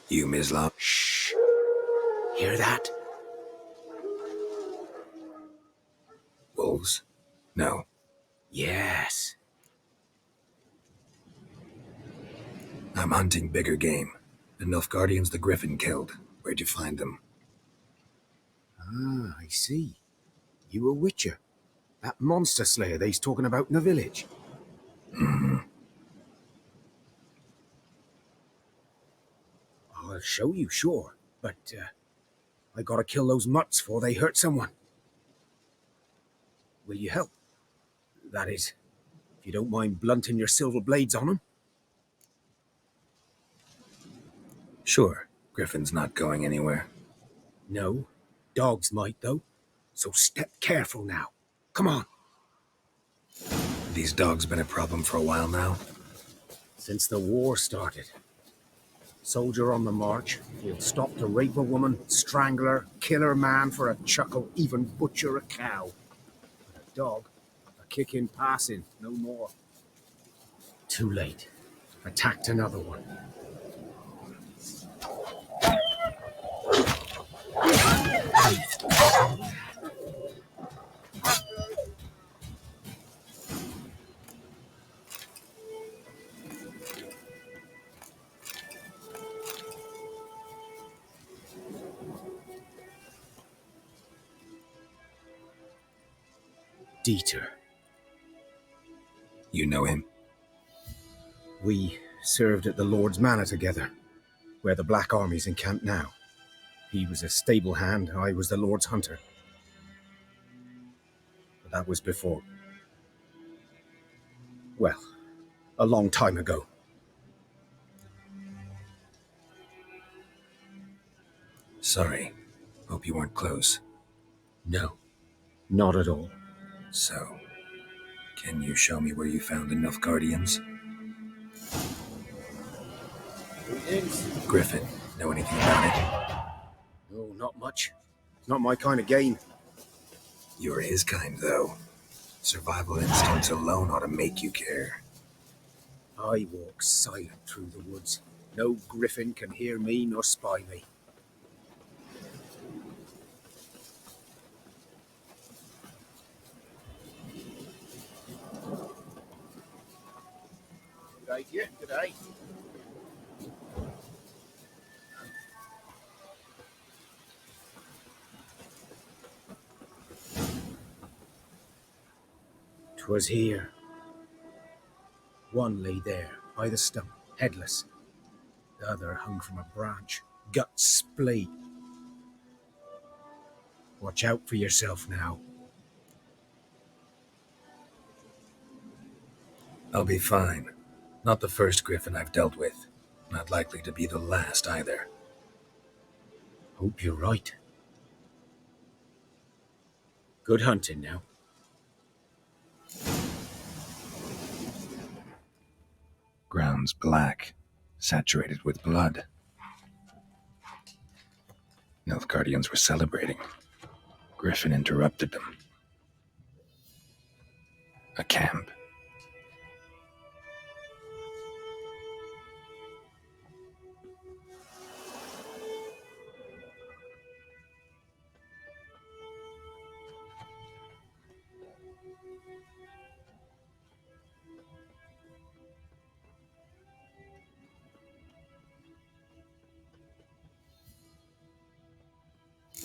You, Mislav? Shh. Hear that? Wolves? No. Yes. I'm hunting bigger game. The Nilfgaardians the Griffin killed. Where'd you find them? Ah, I see. You a witcher. That monster slayer they's talking about in the village. Mm-hmm. I'll show you, sure. But, I gotta kill those mutts before they hurt someone. Will you help? That is, if you don't mind blunting your silver blades on them. Sure. Griffin's not going anywhere. No. Dogs might, though. So step careful now. Come on. These dogs been a problem for a while now? Since the war started. Soldier on the march, he'll stop to rape a woman, strangle her, kill her man for a chuckle, even butcher a cow. But a dog, a kick in passing, no more. Too late. Attacked another one. Dieter. You know him? We served at the Lord's Manor together, where the Black Army's encamped now. He was a stable hand, I was the Lord's hunter. But that was before. Well, a long time ago. Sorry. Hope you weren't close. No, not at all. So, can you show me where you found the Nilfgaardians? Griffin, know anything about it? No, not much. Not my kind of game. You're his kind, though. Survival instincts alone ought to make you care. I walk silent through the woods. No griffin can hear me nor spy me. Good day to you. Good day. 'Twas here. One lay there, by the stump, headless. The other hung from a branch, guts splayed. Watch out for yourself now. I'll be fine. Not the first griffin I've dealt with. Not likely to be the last either. Hope you're right. Good hunting now. Ground's black, saturated with blood. Nilfgaardians were celebrating. Griffin interrupted them. A camp.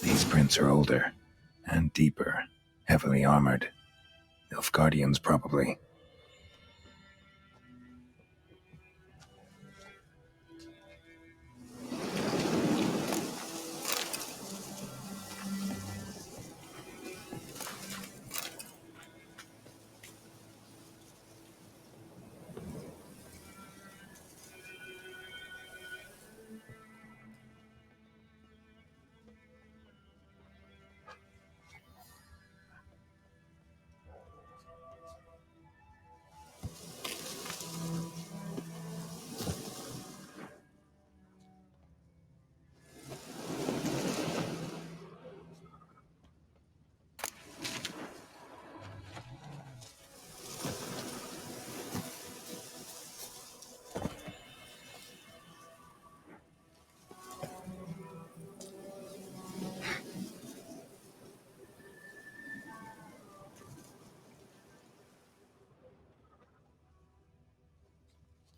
These prints are older and deeper, heavily armored. Nilfgaardians, probably.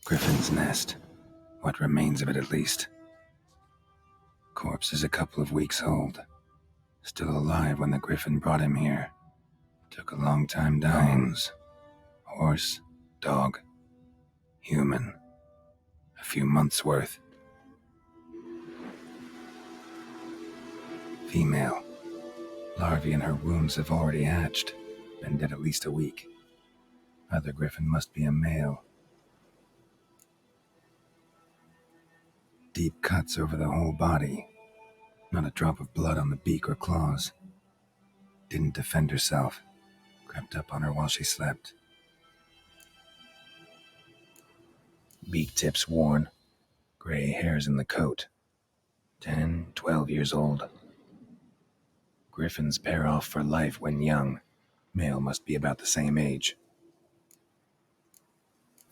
Griffin's nest. What remains of it, at least. Corpse is a couple of weeks old. Still alive when the griffin brought him here. Took a long time dying. Horse, dog, human. A few months' worth. Female. Larvae in her wounds have already hatched. Been dead at least a week. Other griffin must be a male. Deep cuts over the whole body. Not a drop of blood on the beak or claws. Didn't defend herself. Crept up on her while she slept. Beak tips worn. Gray hairs in the coat. 10, 12 years old. Griffins pair off for life when young. Male must be about the same age.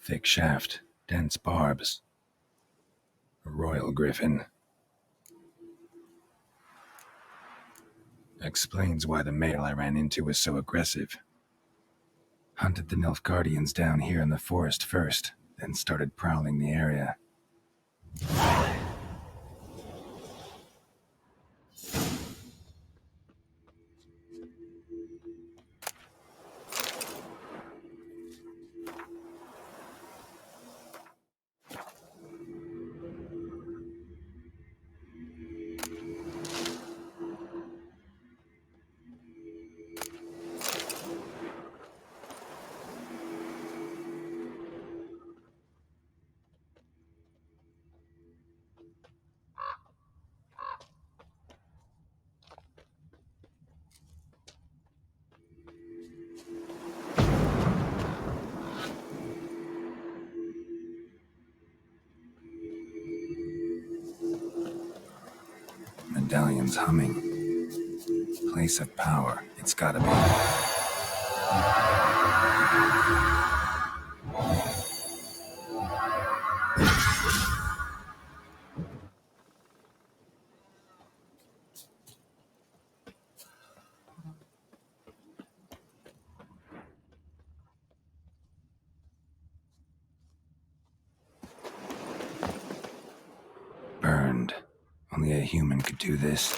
Thick shaft, dense barbs. A royal griffin. Explains why the male I ran into was so aggressive. Hunted the Nilfgaardians down here in the forest first, then started prowling the area. Medallion's humming. Place of power. It's gotta be. Burned. Only a human could do this.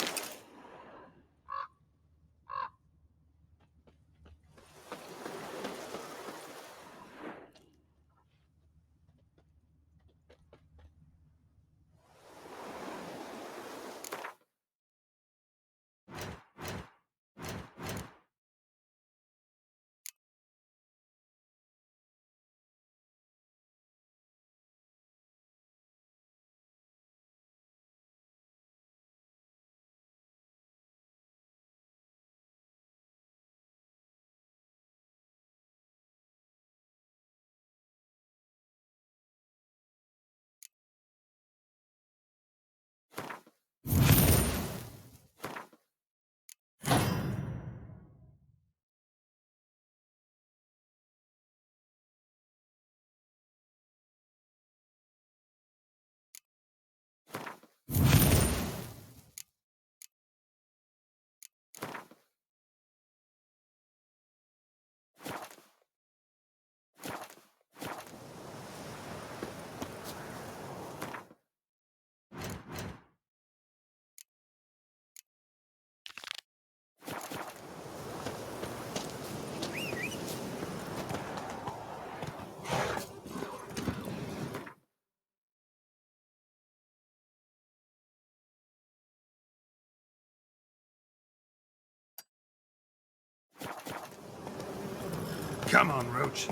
Come on, Roach.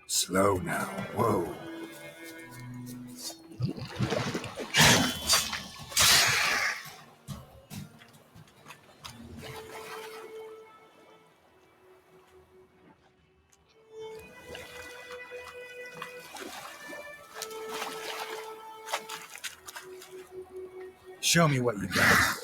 Slow now. Whoa. Show me what you got.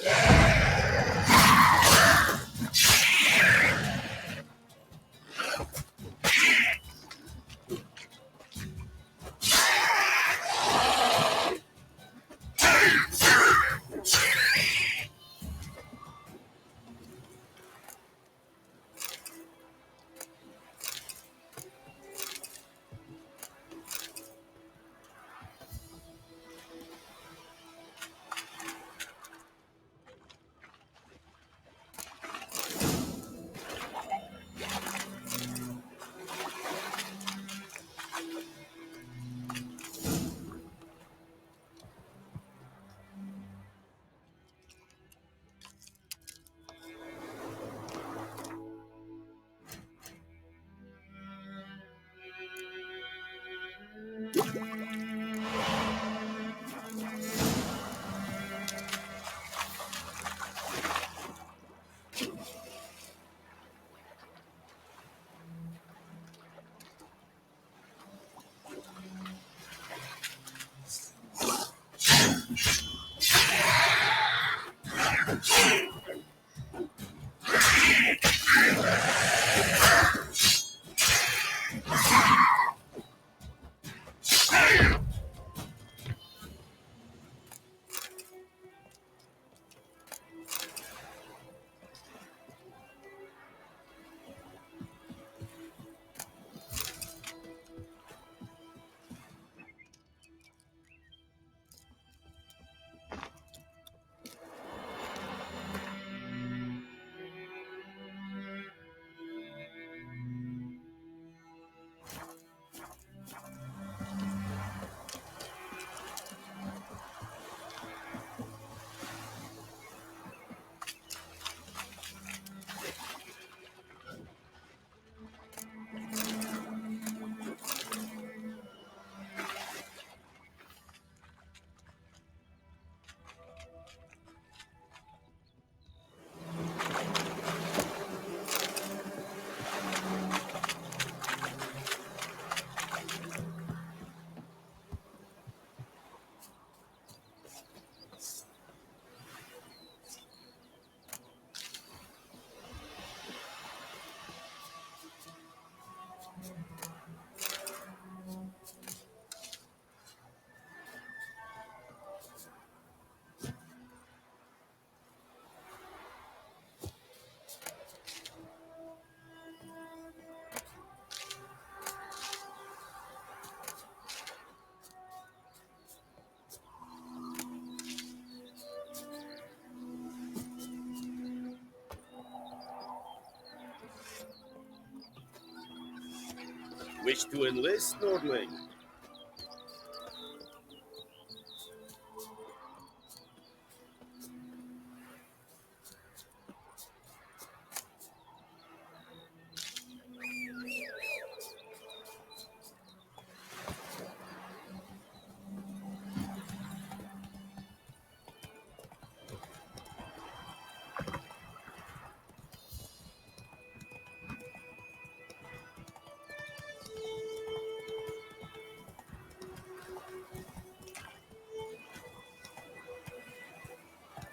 Wish to enlist, Nordling?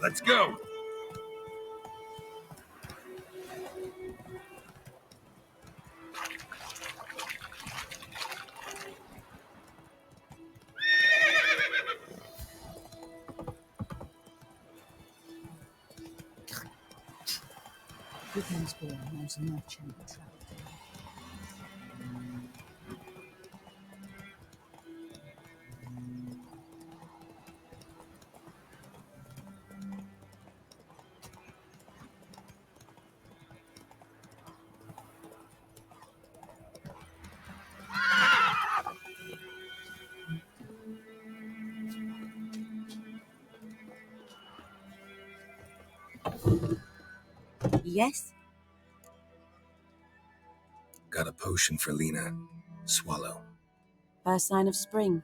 Let's go! Goodman's born knows a merchant trapped. Yes? Got a potion for Lena. Swallow. First sign of spring.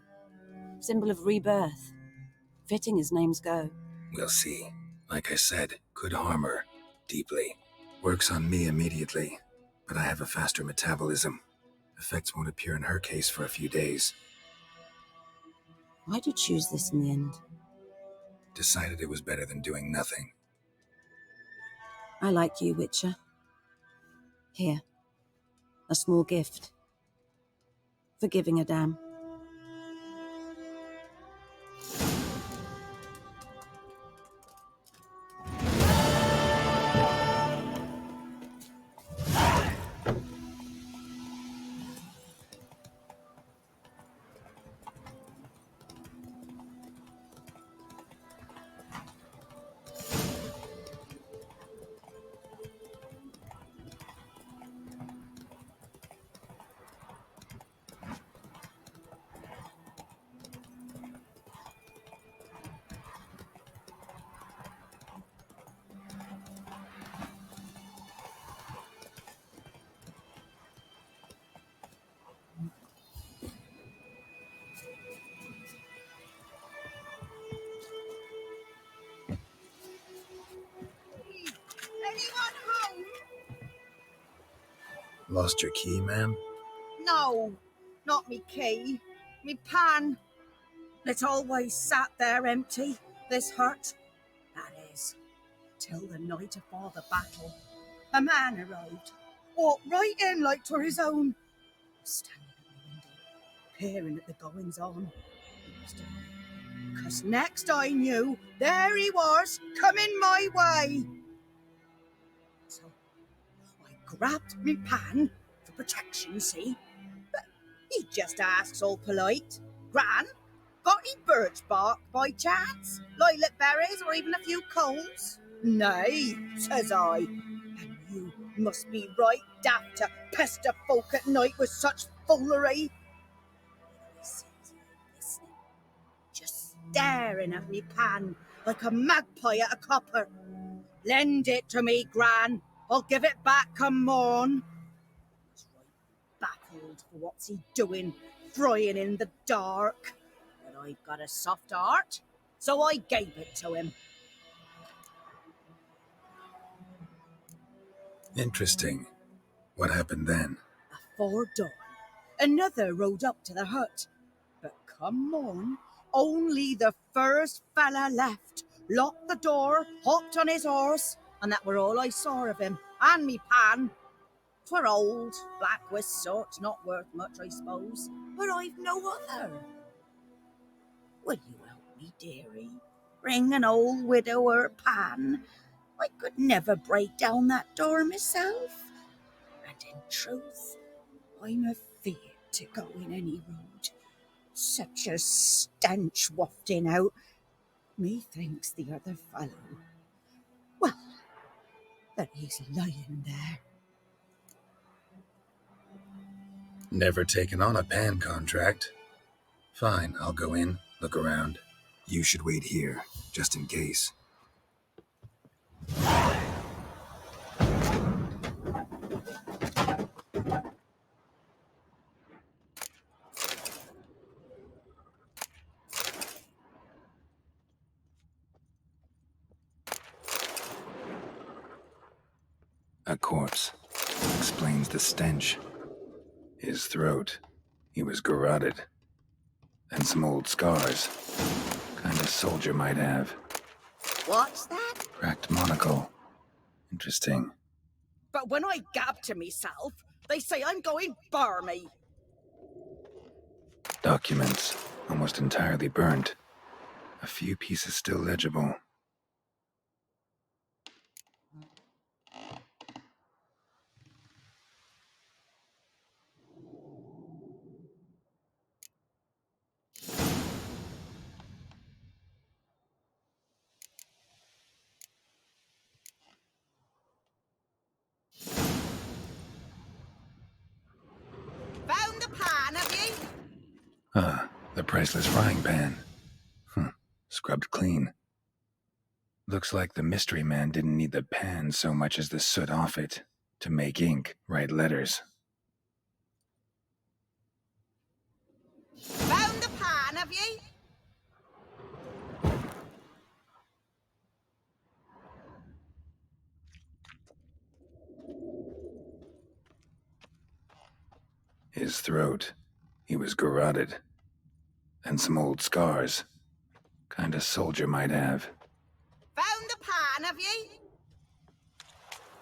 Symbol of rebirth. Fitting as names go. We'll see. Like I said, could harm her. Deeply. Works on me immediately, but I have a faster metabolism. Effects won't appear in her case for a few days. Why'd you choose this in the end? Decided it was better than doing nothing. I like you, Witcher. Here. A small gift. For giving a damn. Anyone home? Lost your key, ma'am? No, not me key. Me pan. It always sat there empty, this hut. That is, till the night afore the battle. A man arrived, walked right in like 'twere his own. Standing at the window, peering at the goings-on. He was done. 'Cause next I knew, there he was, coming my way. So I grabbed me pan for protection, see? But he just asks all polite, Gran, got any birch bark by chance? Lilac berries or even a few coals? Nay, says I. And you must be right daft to pester folk at night with such foolery. I sits here listening, just staring at me pan like a magpie at a copper. Lend it to me, Gran. I'll give it back come morn. He's right baffled for what's he doing, frying in the dark. But I've got a soft heart, so I gave it to him. Interesting. What happened then? Afore dawn, another rode up to the hut. But come morn, only the first fella left, locked the door, hopped on his horse, and that were all I saw of him, and me pan. 'Twere old, black-wist sort, not worth much, I suppose, but I've no other. Will you help me, dearie? Bring an old widower pan. I could never break down that door myself. And in truth, I'm afeard to go in any road. Such a stench wafting out. Methinks the other fellow, well, that he's lying there. Never taken on a pan contract. Fine, I'll go in, look around. You should wait here, just in case. A corpse. Explains the stench. His throat. He was garroted. And some old scars. Kind of soldier might have. What's that? Cracked monocle. Interesting. But when I gab to myself, they say I'm going barmy. Documents. Almost entirely burnt. A few pieces still legible. Found the pan, have ye? Ah, the priceless frying pan. Scrubbed clean. Looks like the mystery man didn't need the pan so much as the soot off it to make ink, write letters. Found the pan, have ye? His throat. He was garroted. And some old scars. Kind a soldier might have. Found the pan, have ye?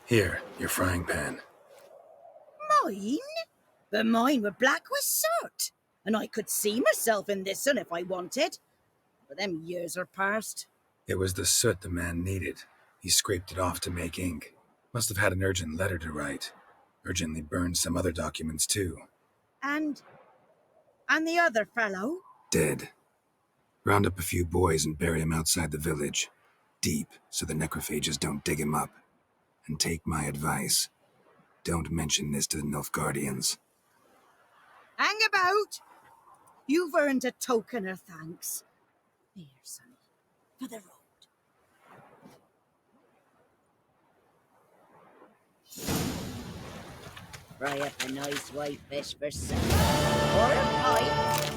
Here, your frying pan. Mine? But mine were black with soot, and I could see myself in this one if I wanted. But them years are past. It was the soot the man needed. He scraped it off to make ink. Must have had an urgent letter to write. Urgently burned some other documents too. And the other fellow? Dead. Round up a few boys and bury him outside the village. Deep, so the necrophages don't dig him up. And take my advice. Don't mention this to the Nilfgaardians. Hang about. You've earned a token of thanks. Here, sonny, for the road. Fry up a nice white fish for supper. Or a pie.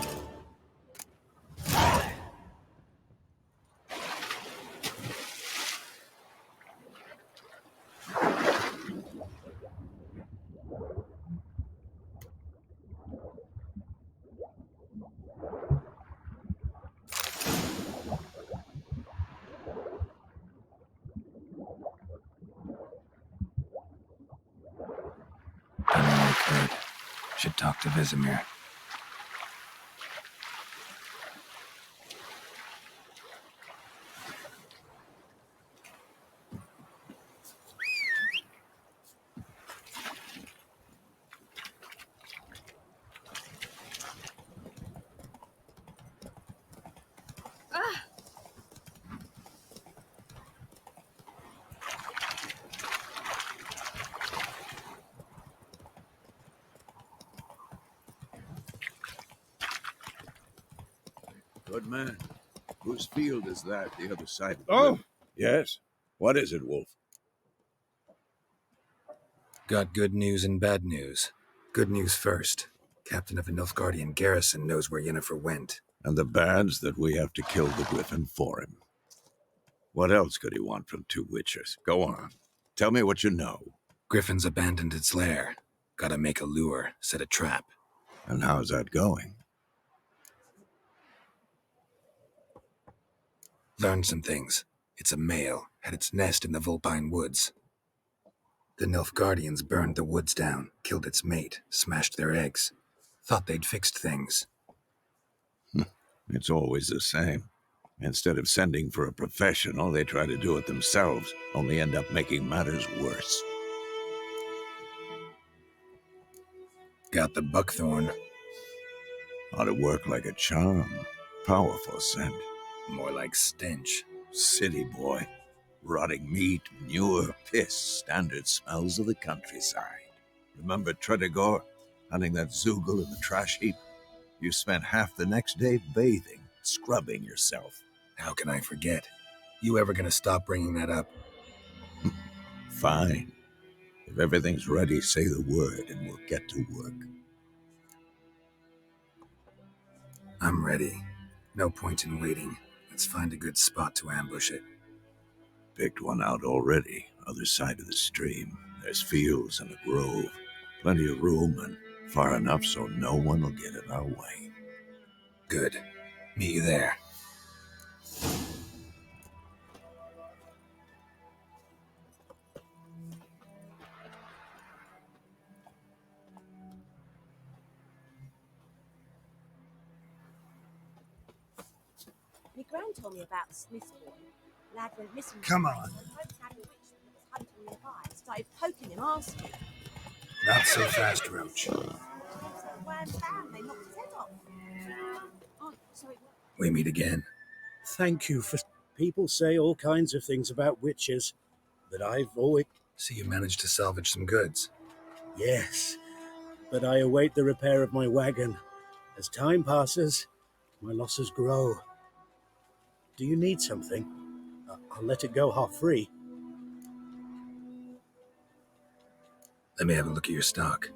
Done all I could. Should talk to Vesemir. Good man. Whose field is that, the other side of the Oh! river? Yes? What is it, Wolf? Got good news and bad news. Good news first. Captain of a Nilfgaardian garrison knows where Yennefer went. And the bad's that we have to kill the griffin for him. What else could he want from two witchers? Go on. Tell me what you know. Griffin's abandoned its lair. Gotta make a lure, set a trap. And how's that going? Learned some things. It's a male, had its nest in the Vulpine Woods. The Nilfgaardians burned the woods down, killed its mate, smashed their eggs. Thought they'd fixed things. It's always the same. Instead of sending for a professional, they try to do it themselves, only end up making matters worse. Got the buckthorn. Ought to work like a charm. Powerful scent. More like stench. City boy. Rotting meat, manure, piss, standard smells of the countryside. Remember Tredegor, hunting that Zoogle in the trash heap? You spent half the next day bathing, scrubbing yourself. How can I forget? You ever gonna stop bringing that up? Fine. If everything's ready, say the word and we'll get to work. I'm ready. No point in waiting. Let's find a good spot to ambush it. Picked one out already, other side of the stream. There's fields and a grove. Plenty of room and far enough so no one will get in our way. Good. Meet you there. My gran told me about the Smith's boy. Lad went missing. Come one on. night, and Pope had a witch that was hunting nearby. Started poking him, asking. Not so fast, Roach. Wham, bam, they knocked his head off. Oh, sorry. We meet again. Thank you for... People say all kinds of things about witches, but I've always... So you managed to salvage some goods? Yes, but I await the repair of my wagon. As time passes, my losses grow. Do you need something? I'll let it go half-free. Let me have a look at your stock.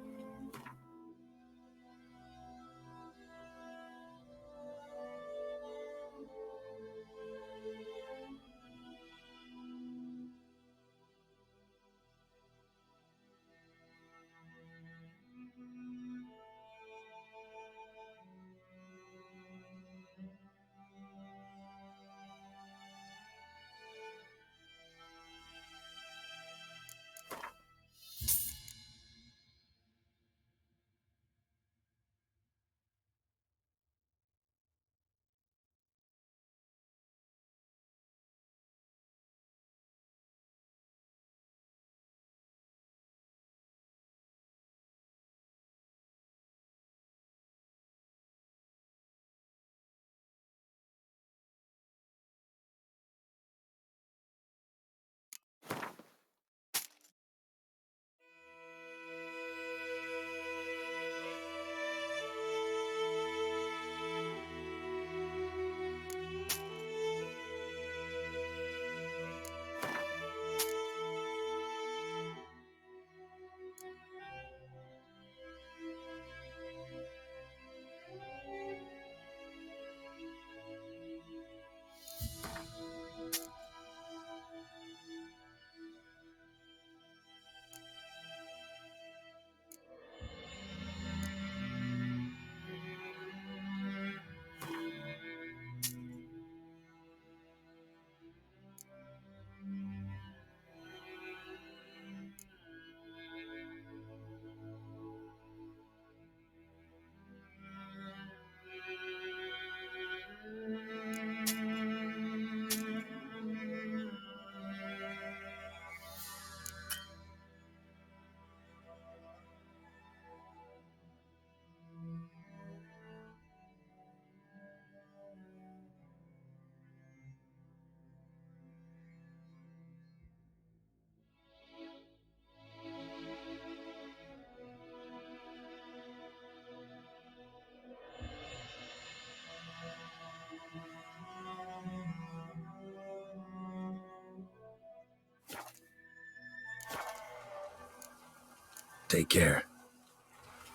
Take care.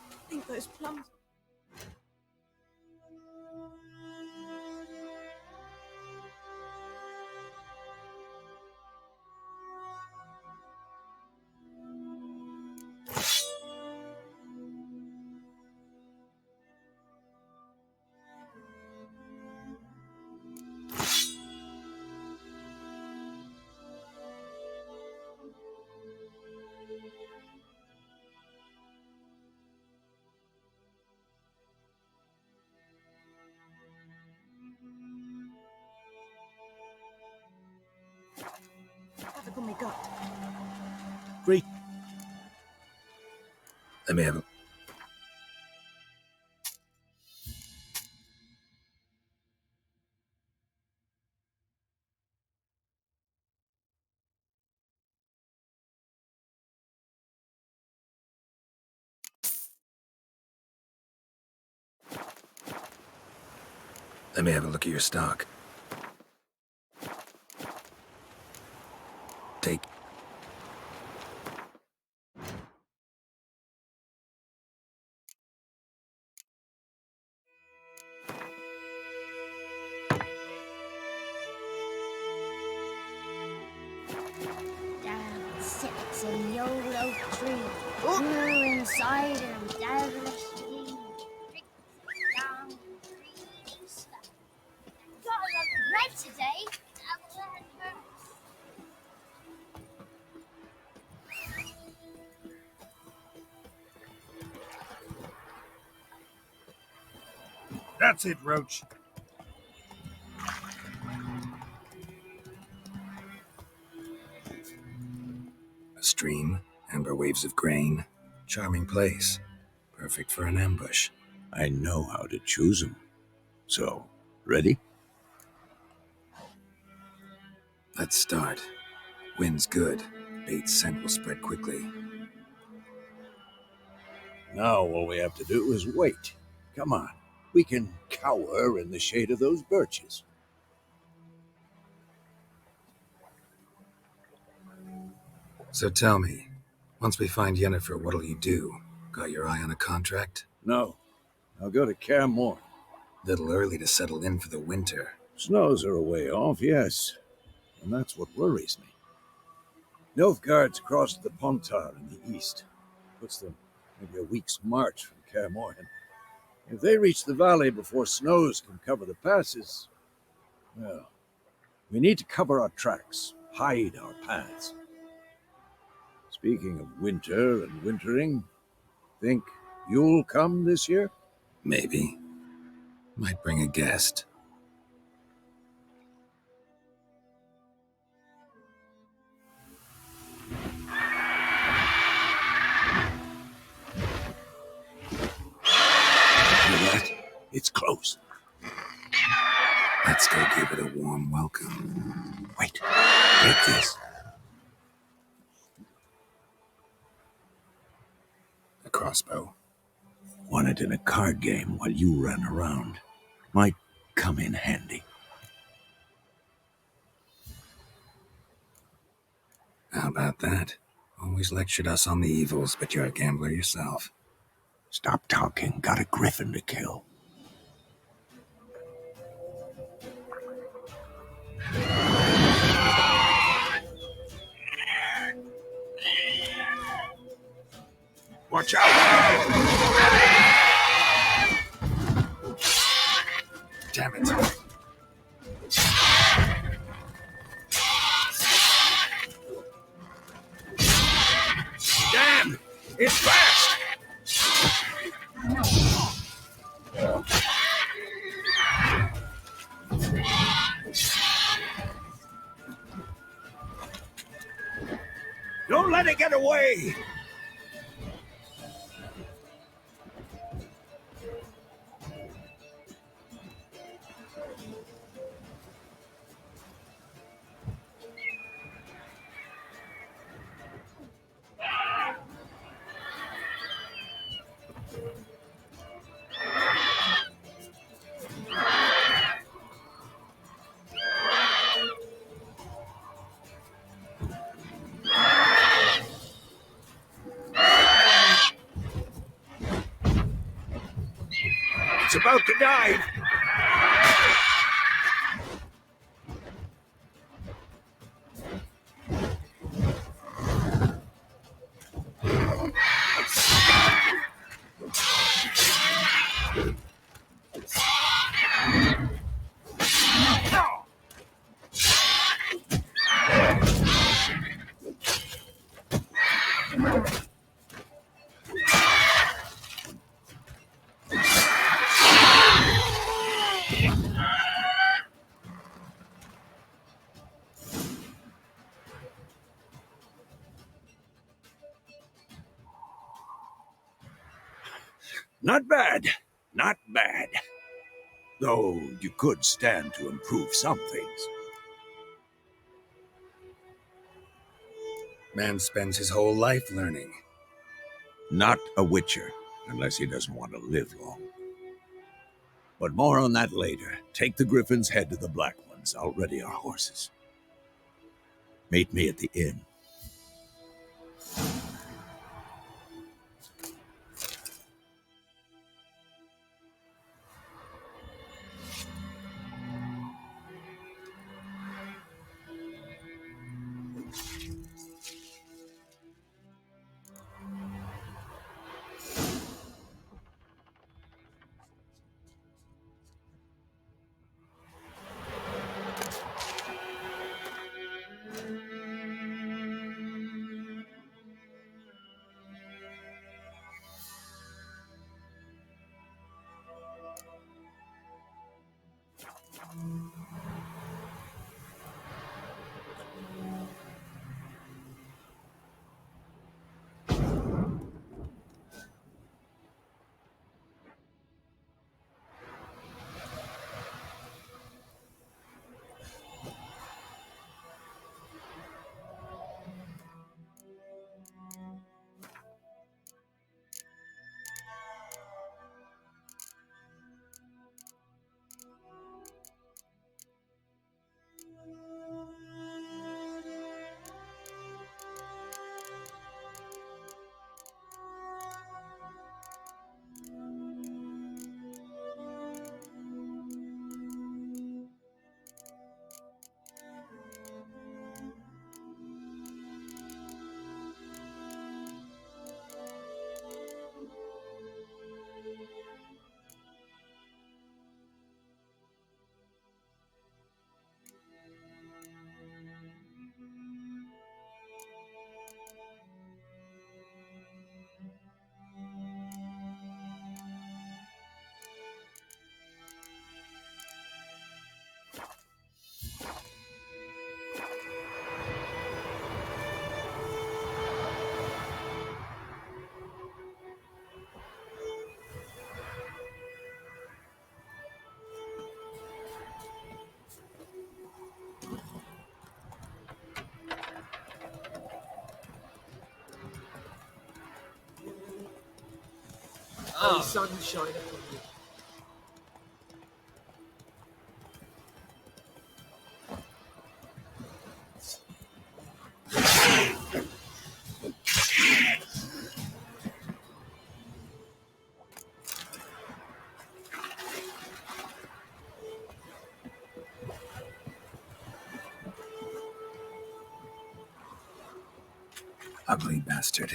I think those plums... Have a good me gut. Great. Let me have a... Let me have a look at your stock. Take... Down sits in the old oak tree, brewing cider with devilish tea. Drinks down the trees. Got a lot of bread today. That's it, Roach. stream, amber waves of grain. Charming place. Perfect for an ambush. I know how to choose 'em. So, ready? Let's start. Wind's good. Bait's scent will spread quickly. Now all we have to do is wait. Come on. We can cower in the shade of those birches. So tell me, once we find Yennefer, what'll you do? Got your eye on a contract? No. I'll go to Kaer Morhen. Little early to settle in for the winter. Snows are a way off, yes. And that's what worries me. Nilfgaard's crossed the Pontar in the east. Puts them maybe a week's march from Kaer Morhen. If they reach the valley before snows can cover the passes, well, we need to cover our tracks, hide our paths. Speaking of winter and wintering, think you'll come this year? Maybe. Might bring a guest. It's close. Let's go give it a warm welcome. Wait, get this. A crossbow. Won it in a card game while you ran around. Might come in handy. How about that? Always lectured us on the evils, but you're a gambler yourself. Stop talking. Got a griffin to kill. Watch out! Damn it. Damn! It's fast! Don't let it get away! It's about to dive! Not bad. Not bad. Though you could stand to improve some things. Man spends his whole life learning. Not a witcher, unless he doesn't want to live long. But more on that later. Take the griffin's head to the Black Ones. I'll ready our horses. Meet me at the inn. May the sun shine upon you. Ugly bastard.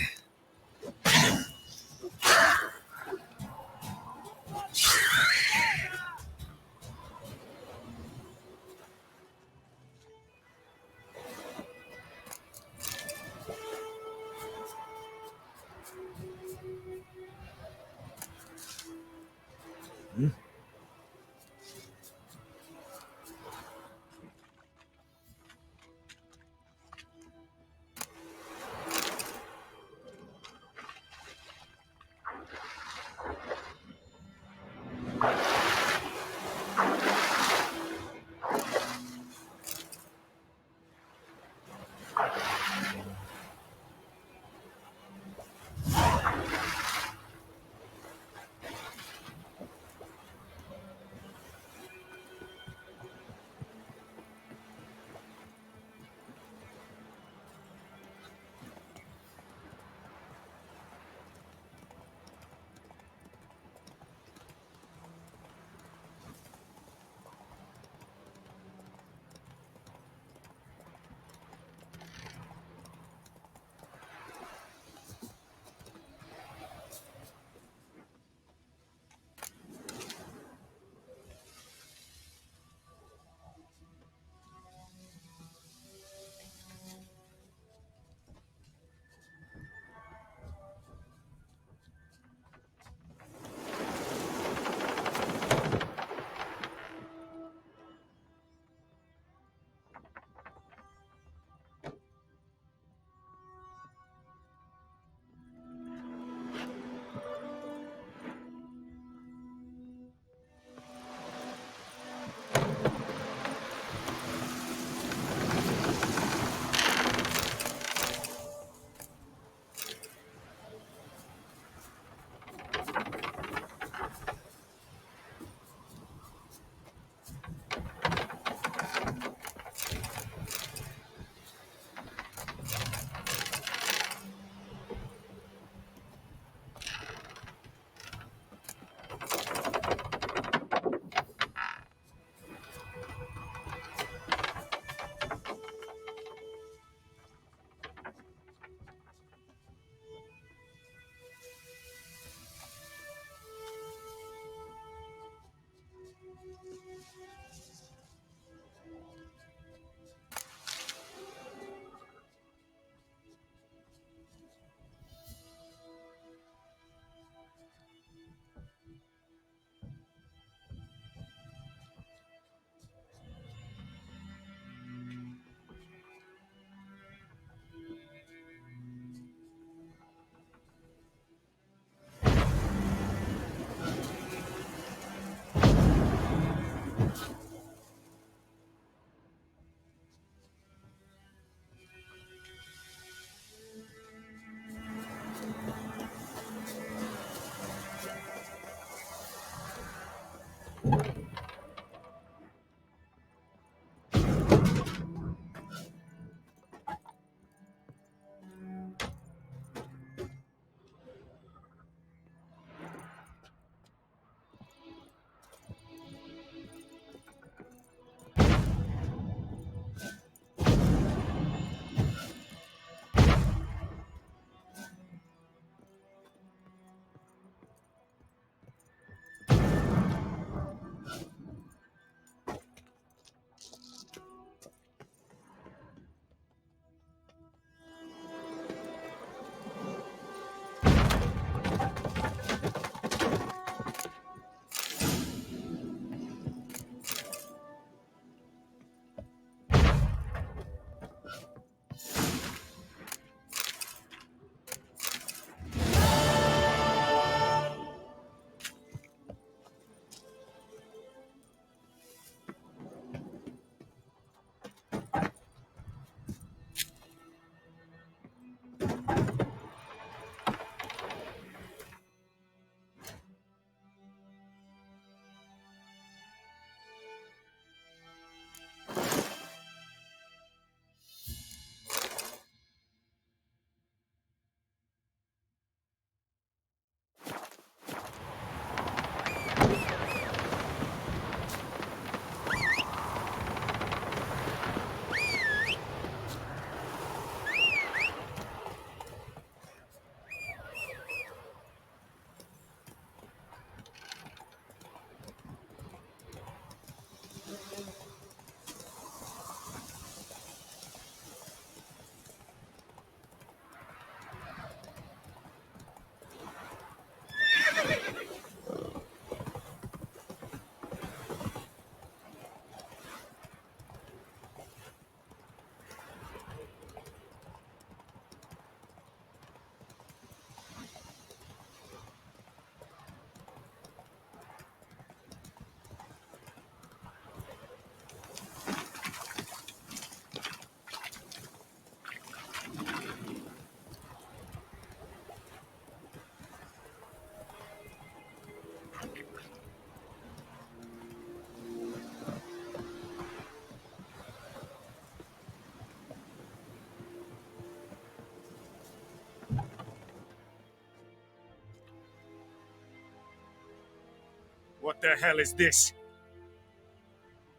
What the hell is this?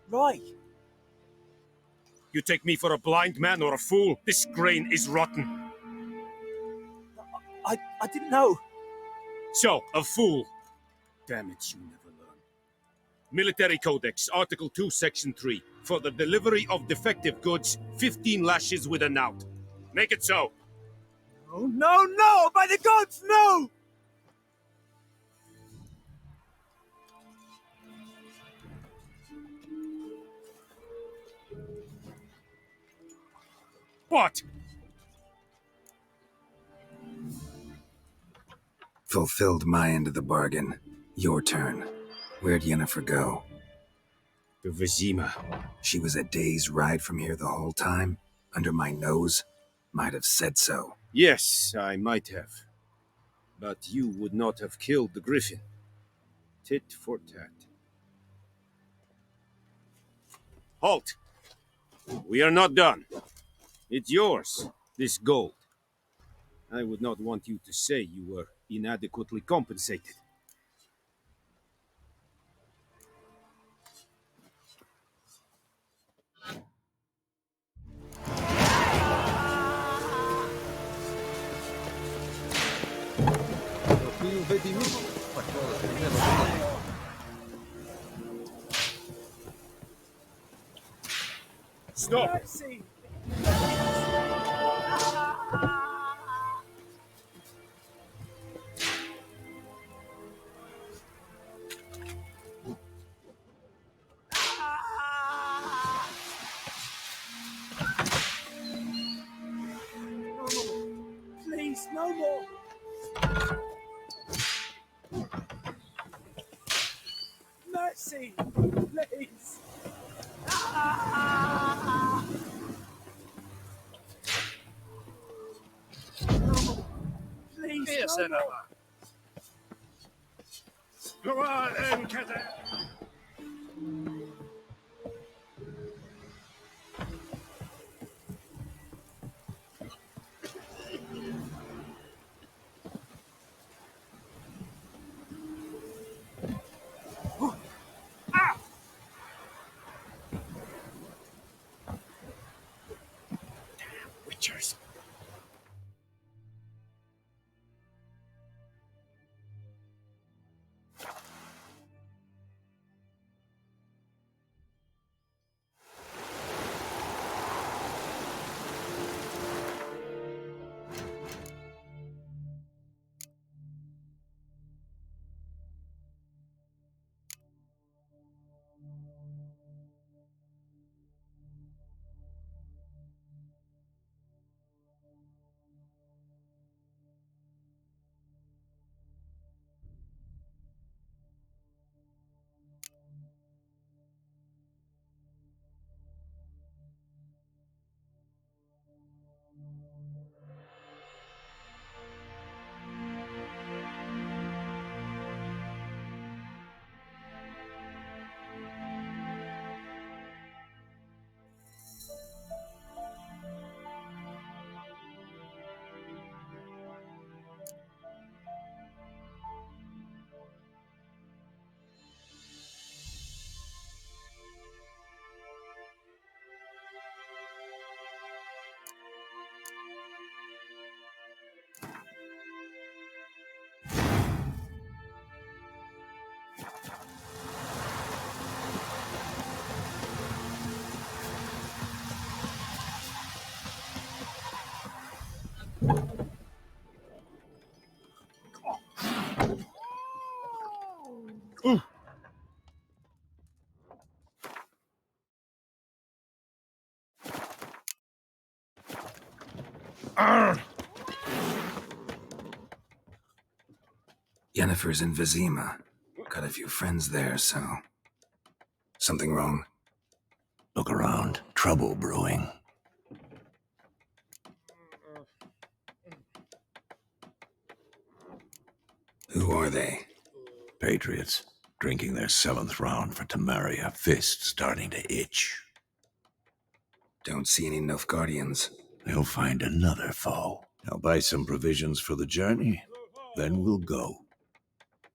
Right. You take me for a blind man or a fool? This grain is rotten. I didn't know. So, a fool. Damn it, you never learn. Military Codex, Article 2, Section 3. For the delivery of defective goods, 15 lashes with a knout. Make it so. Oh, no, no! By the gods, no! What? Fulfilled my end of the bargain. Your turn. Where'd Yennefer go? To Vizima. She was a day's ride from here the whole time? Under my nose? Might have said so. Yes, I might have. But you would not have killed the griffin. Tit for tat. Halt! We are not done. It's yours, this gold. I would not want you to say you were inadequately compensated. Stop! Mercy! Please, no more! Mercy! Please! Please, Yes, no more! Go on, Enketer. Witchers. Yennefer's in Vizima. Got a few friends there, so... Something wrong? Look around. Trouble brewing. Who are they? Patriots. Drinking their 7th round for Temeria. Fist starting to itch. Don't see any Nilfgaardians. They'll find another foe. I'll buy some provisions for the journey. Then we'll go.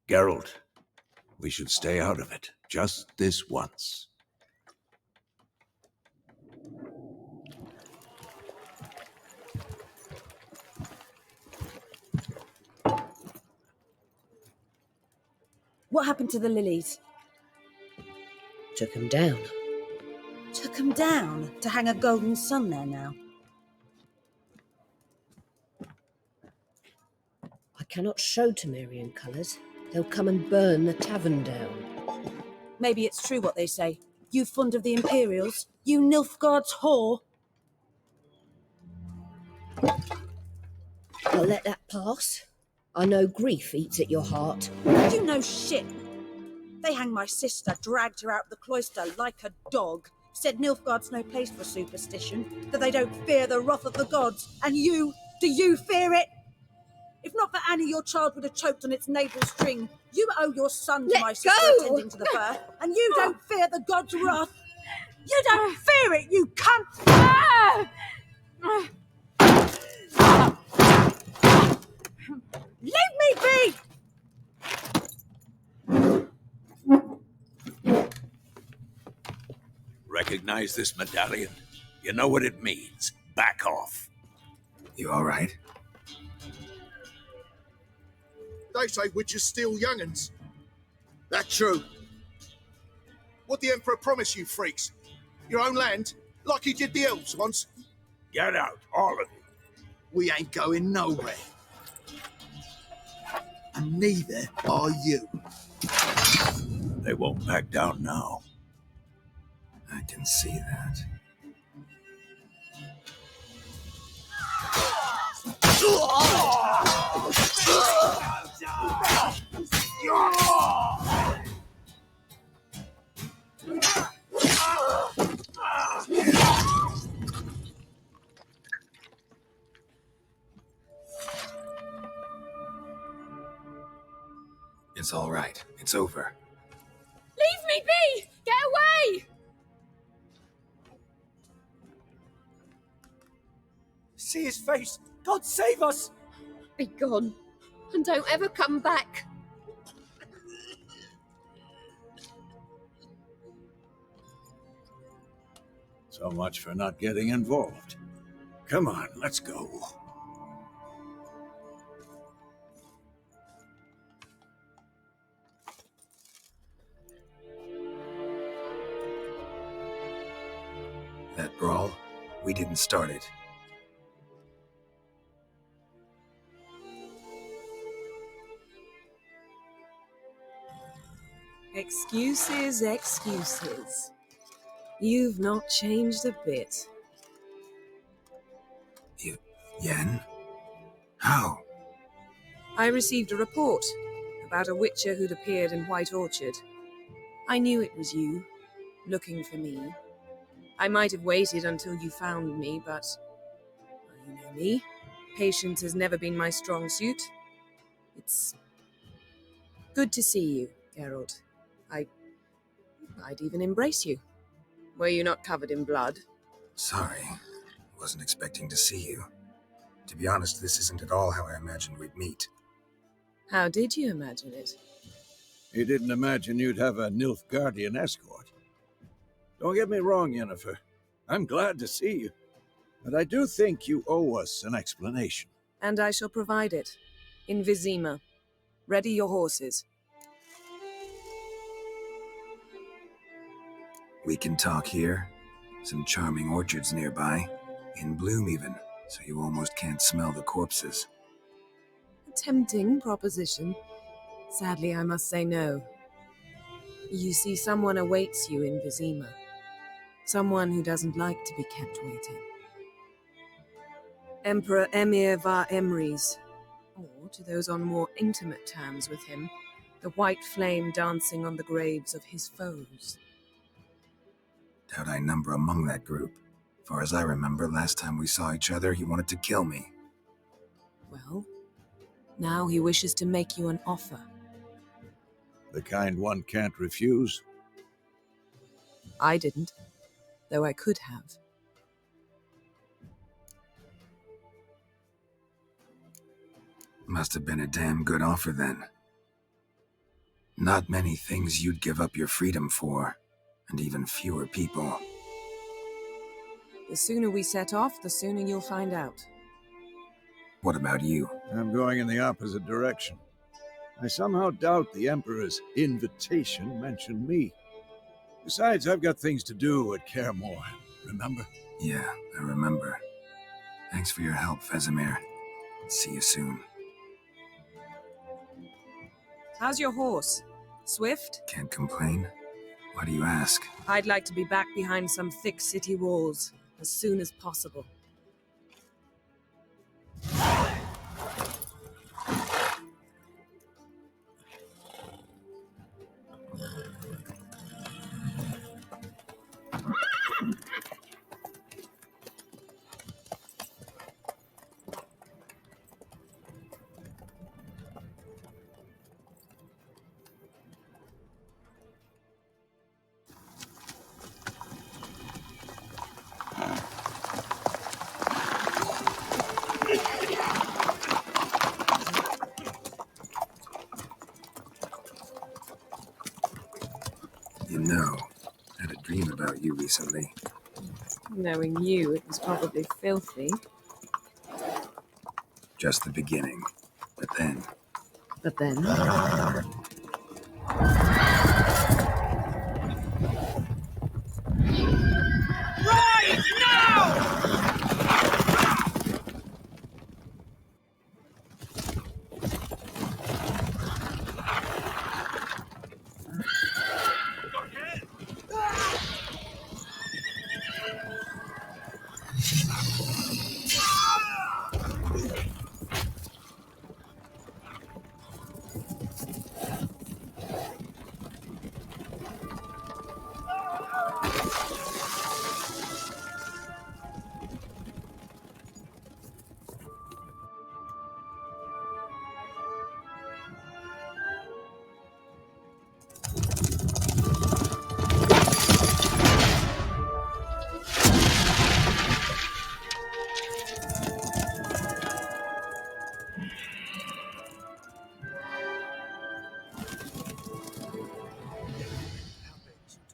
GERALT, We should stay out of it, just this once. What happened to the lilies? Took 'em down. Took 'em down to hang a golden sun there now. I cannot show Temerian colours. They'll come and burn the tavern down. Maybe it's true what they say. You fond of the Imperials? You Nilfgaard's whore? I'll let that pass. I know grief eats at your heart. You know shit. They hanged my sister, dragged her out of the cloister like a dog, said Nilfgaard's no place for superstition, that they don't fear the wrath of the gods. And you, do you fear it? If not for Annie, your child would have choked on its navel string. You owe your son to my sister attending to the birth, and you don't fear the gods' wrath. You don't fear it, you cunt! Leave me be! Recognize this medallion? You know what it means. Back off. You all right? They say witches steal young'uns. That true? What the Emperor promised you freaks? Your own land? Like he did the elves once? Get out, all of you. We ain't going nowhere. And neither are you. They won't back down now. I can see that. It's all right. It's over. Leave me be! Get away! See his face! God save us! Be gone, and don't ever come back. So much for not getting involved. Come on, let's go. That brawl, we didn't start it. Excuses, excuses. You've not changed a bit. Yen? How? I received a report about a witcher who'd appeared in White Orchard. I knew it was you, looking for me. I might have waited until you found me, but... well, you know me. Patience has never been my strong suit. It's good to see you, Geralt. I'd even embrace you. Were you not covered in blood? Sorry. Wasn't expecting to see you. To be honest, this isn't at all how I imagined we'd meet. How did you imagine it? You didn't imagine you'd have a Nilfgaardian escort. Don't get me wrong, Yennefer. I'm glad to see you. But I do think you owe us an explanation. And I shall provide it. In Vizima. Ready your horses. We can talk here. Some charming orchards nearby. In bloom even, so you almost can't smell the corpses. A tempting proposition. Sadly, I must say no. You see, someone awaits you in Vizima. Someone who doesn't like to be kept waiting. Emperor Emir var Emrys. Or, to those on more intimate terms with him, the white flame dancing on the graves of his foes. Doubt I number among that group. Far as I remember, last time we saw each other, he wanted to kill me. Well, now he wishes to make you an offer. The kind one can't refuse? I didn't, though I could have. Must have been a damn good offer then. Not many things you'd give up your freedom for, and even fewer people. The sooner we set off, the sooner you'll find out. What about you? I'm going in the opposite direction. I somehow doubt the Emperor's invitation mentioned me. Besides, I've got things to do at Karamor, remember? Yeah, I remember. Thanks for your help, Vesemir. See you soon. How's your horse? Swift? Can't complain. Why do you ask? I'd like to be back behind some thick city walls as soon as possible. You know, I had a dream about you recently. Knowing you, it was probably filthy. Just the beginning. But then... But then? Right now!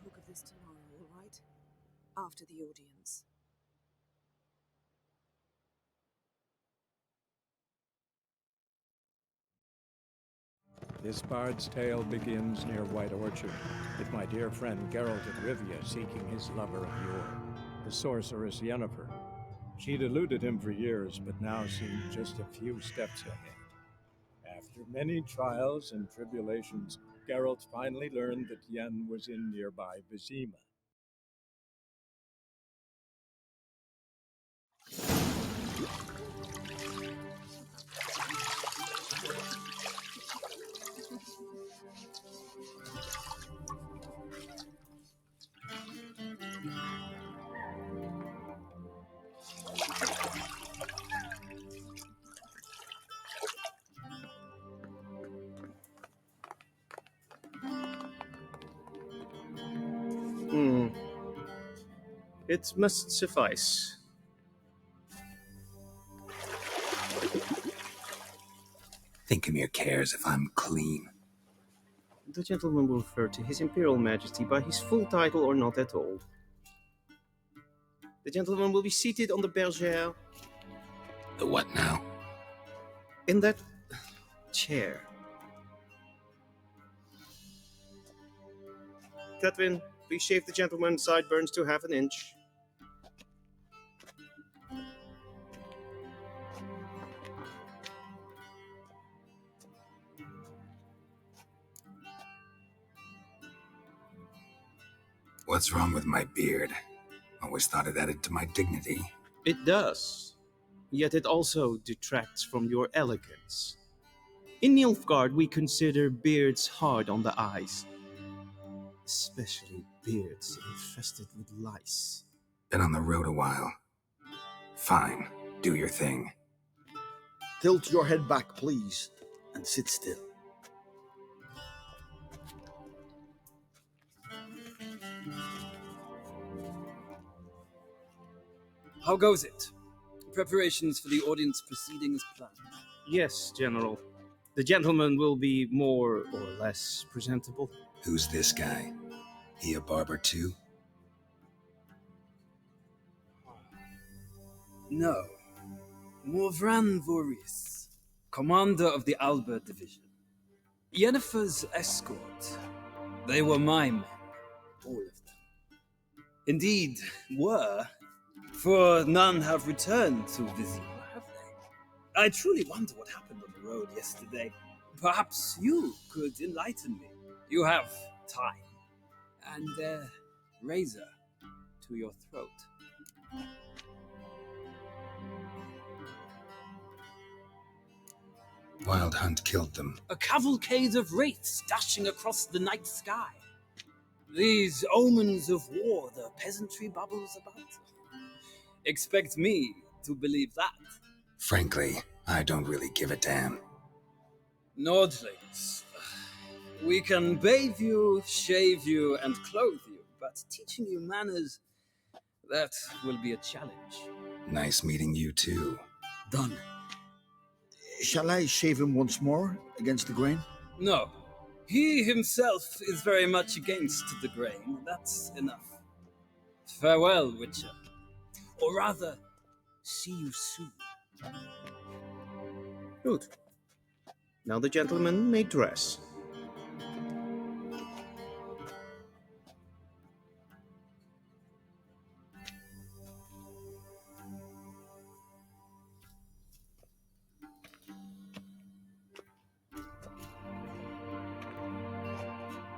Talk of this tomorrow, all right? After the audience. This bard's tale begins near White Orchard, with my dear friend Geralt of Rivia seeking his lover of yore, the sorceress Yennefer. She'd eluded him for years, but now seemed just a few steps ahead. After many trials and tribulations, Geralt finally learned that Yen was in nearby Vizima. It must suffice. Thinkemere cares if I'm clean. The gentleman will refer to His Imperial Majesty by his full title or not at all. The gentleman will be seated on the bergère. The what now? In that chair. Catwin, please shave the gentleman's sideburns to half an inch. What's wrong with my beard? Always thought it added to my dignity. It does. Yet it also detracts from your elegance. In Nilfgaard, we consider beards hard on the eyes. Especially beards infested with lice. Been on the road a while. Fine, do your thing. Tilt your head back, please, and sit still. How goes it? Preparations for the audience proceeding as planned. Yes, General. The gentleman will be more or less presentable. Who's this guy? He a barber too? No. Morvran Vorius, commander of the Albert Division. Yennefer's escort. They were my men, all of them. Indeed, were, for none have returned to Vizir, have they? I truly wonder what happened on the road yesterday. Perhaps you could enlighten me. You have time, and a razor to your throat. Wild Hunt killed them. A cavalcade of wraiths dashing across the night sky. These omens of war the peasantry bubbles about. Expect me to believe that. Frankly, I don't really give a damn. Nordlings. We can bathe you, shave you, and clothe you, but teaching you manners, that will be a challenge. Nice meeting you too. Done. Shall I shave him once more against the grain? No. He himself is very much against the grain. That's enough. Farewell, Witcher. Or rather, see you soon. Good. Now the gentleman may dress.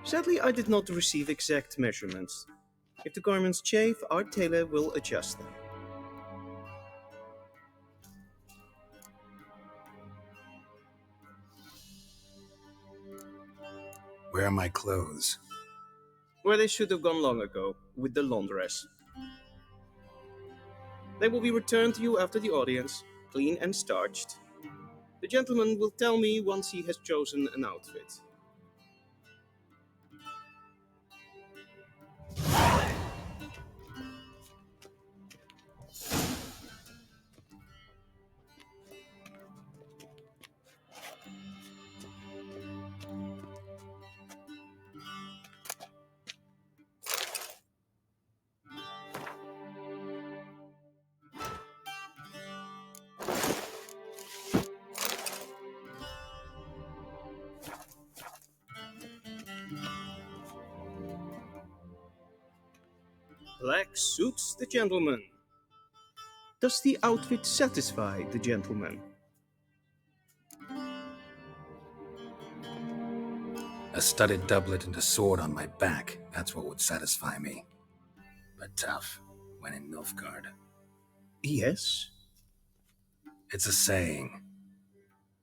Sadly, I did not receive exact measurements. If the garments chafe, our tailor will adjust them. Where are my clothes? Where they should have gone long ago, with the laundress. They will be returned to you after the audience, clean and starched. The gentleman will tell me once he has chosen an outfit. Black suits the gentleman. Does the outfit satisfy the gentleman? A studded doublet and a sword on my back. That's what would satisfy me. But tough, when in Nilfgaard. Yes? It's a saying.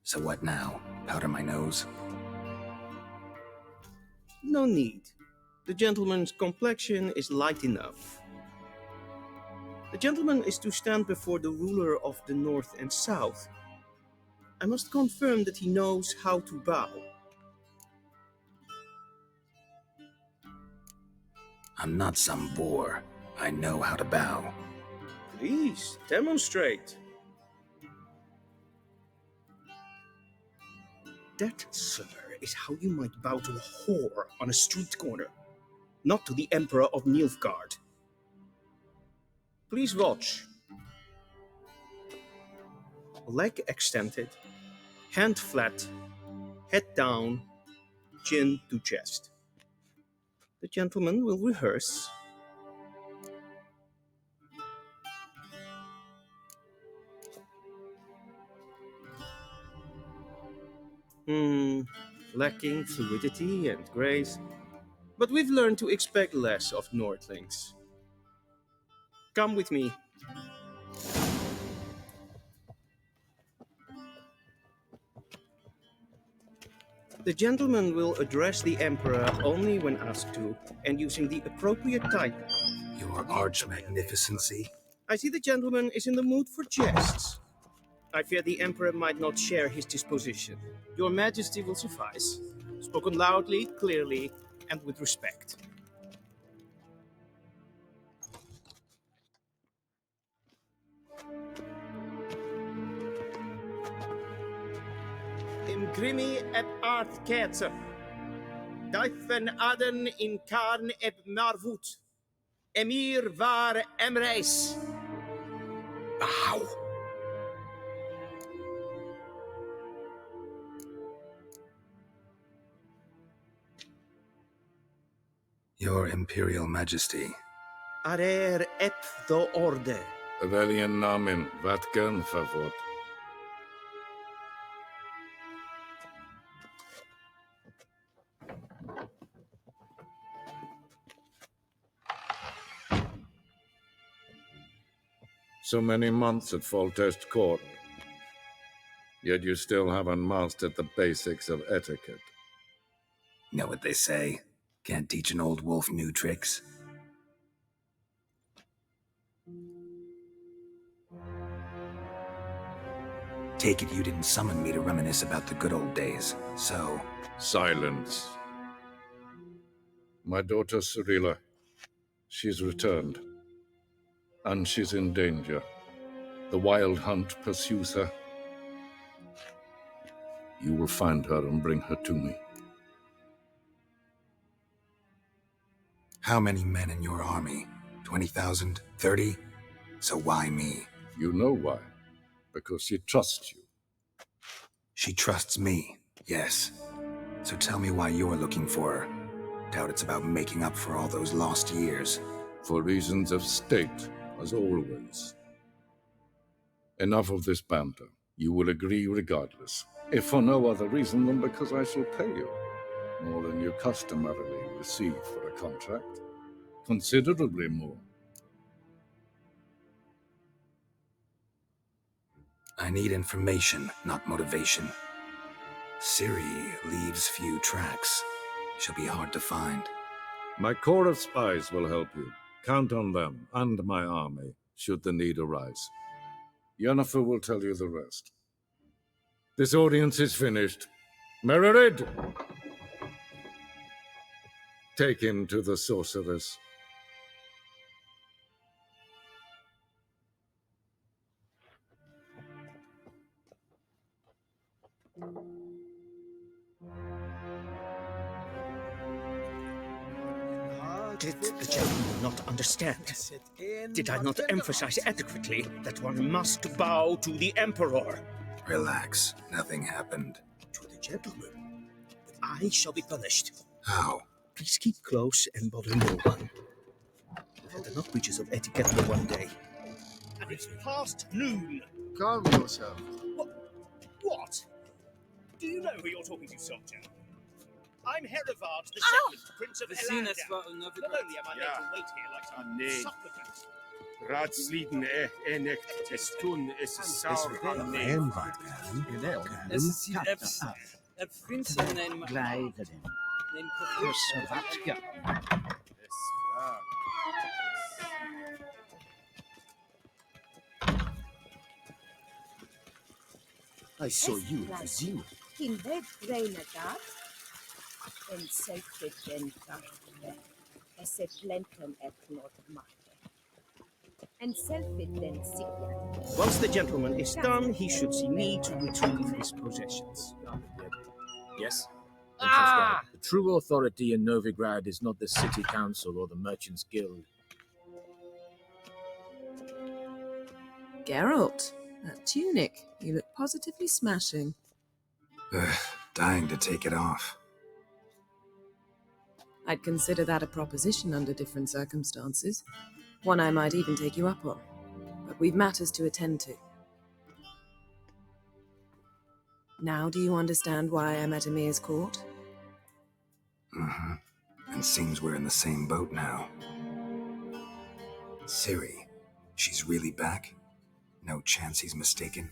So what now? Powder my nose? No need. The gentleman's complexion is light enough. The gentleman is to stand before the ruler of the North and South. I must confirm that he knows how to bow. I'm not some boor. I know how to bow. Please, demonstrate. That, sir, is how you might bow to a whore on a street corner, not to the Emperor of Nilfgaard. Please watch. Leg extended, hand flat, head down, chin to chest. The gentleman will rehearse. Lacking fluidity and grace, but we've learned to expect less of Nordlings. Come with me. The gentleman will address the Emperor only when asked to, and using the appropriate title. Your Arch-Magnificency? I see the gentleman is in the mood for jests. I fear the Emperor might not share his disposition. Your Majesty will suffice. Spoken loudly, clearly, and with respect. in grimi eb art ketzer. Duifen aden in karn eb marvoet. Emir var emreis. Bow. Your Imperial Majesty. Arer ep do orde. Velian namen, vatgen favor. So many months at Foltest Court, yet you still haven't mastered the basics of etiquette. Know what they say? Can't teach an old wolf new tricks. Take it you didn't summon me to reminisce about the good old days, so... Silence. My daughter Cyrilla, she's returned. And she's in danger. The Wild Hunt pursues her. You will find her and bring her to me. How many men in your army? 20,000? 30? So why me? You know why. Because she trusts you. She trusts me, yes. So tell me why you're looking for her. Doubt it's about making up for all those lost years. For reasons of state, as always. Enough of this banter. You will agree regardless. If for no other reason than because I shall pay you. More than you customarily receive for a contract. Considerably more. I need information, not motivation. Ciri leaves few tracks. She'll be hard to find. My corps of spies will help you. Count on them, and my army, should the need arise. Yennefer will tell you the rest. This audience is finished. Mererid! Take him to the sorceress. Did the gentleman not understand? Did I not emphasize adequately that one must bow to the Emperor? Relax. Nothing happened. To the gentleman. I shall be punished. How? Please keep close and bother no one. I've had enough breaches of etiquette for one day. And it's past noon. Calm yourself. What? Do you know who you're talking to, soldier? I'm Herivard, the second Prince of Elanda. Not only am I made to wait here like some supplicant. Raadsleden echt tun is sauer aan Es ist er vindt zich neem Glijden. neem Tussen wat, ja. I saw you at the zoo. In bed, Reynard, en selfridgen dachte, esse plenten knot machte. En selfridgen signet. Once the gentleman is done, he should see me to retrieve his possessions. Yes? Ah! The true authority in Novigrad is not the city council or the merchants' guild. Geralt, that tunic. You look positively smashing. Dying to take it off. I'd consider that a proposition under different circumstances. One I might even take you up on. But we've matters to attend to. Now do you understand why I'm at Emir's court? Mm-hmm. And seems we're in the same boat now. Ciri, she's really back? No chance he's mistaken?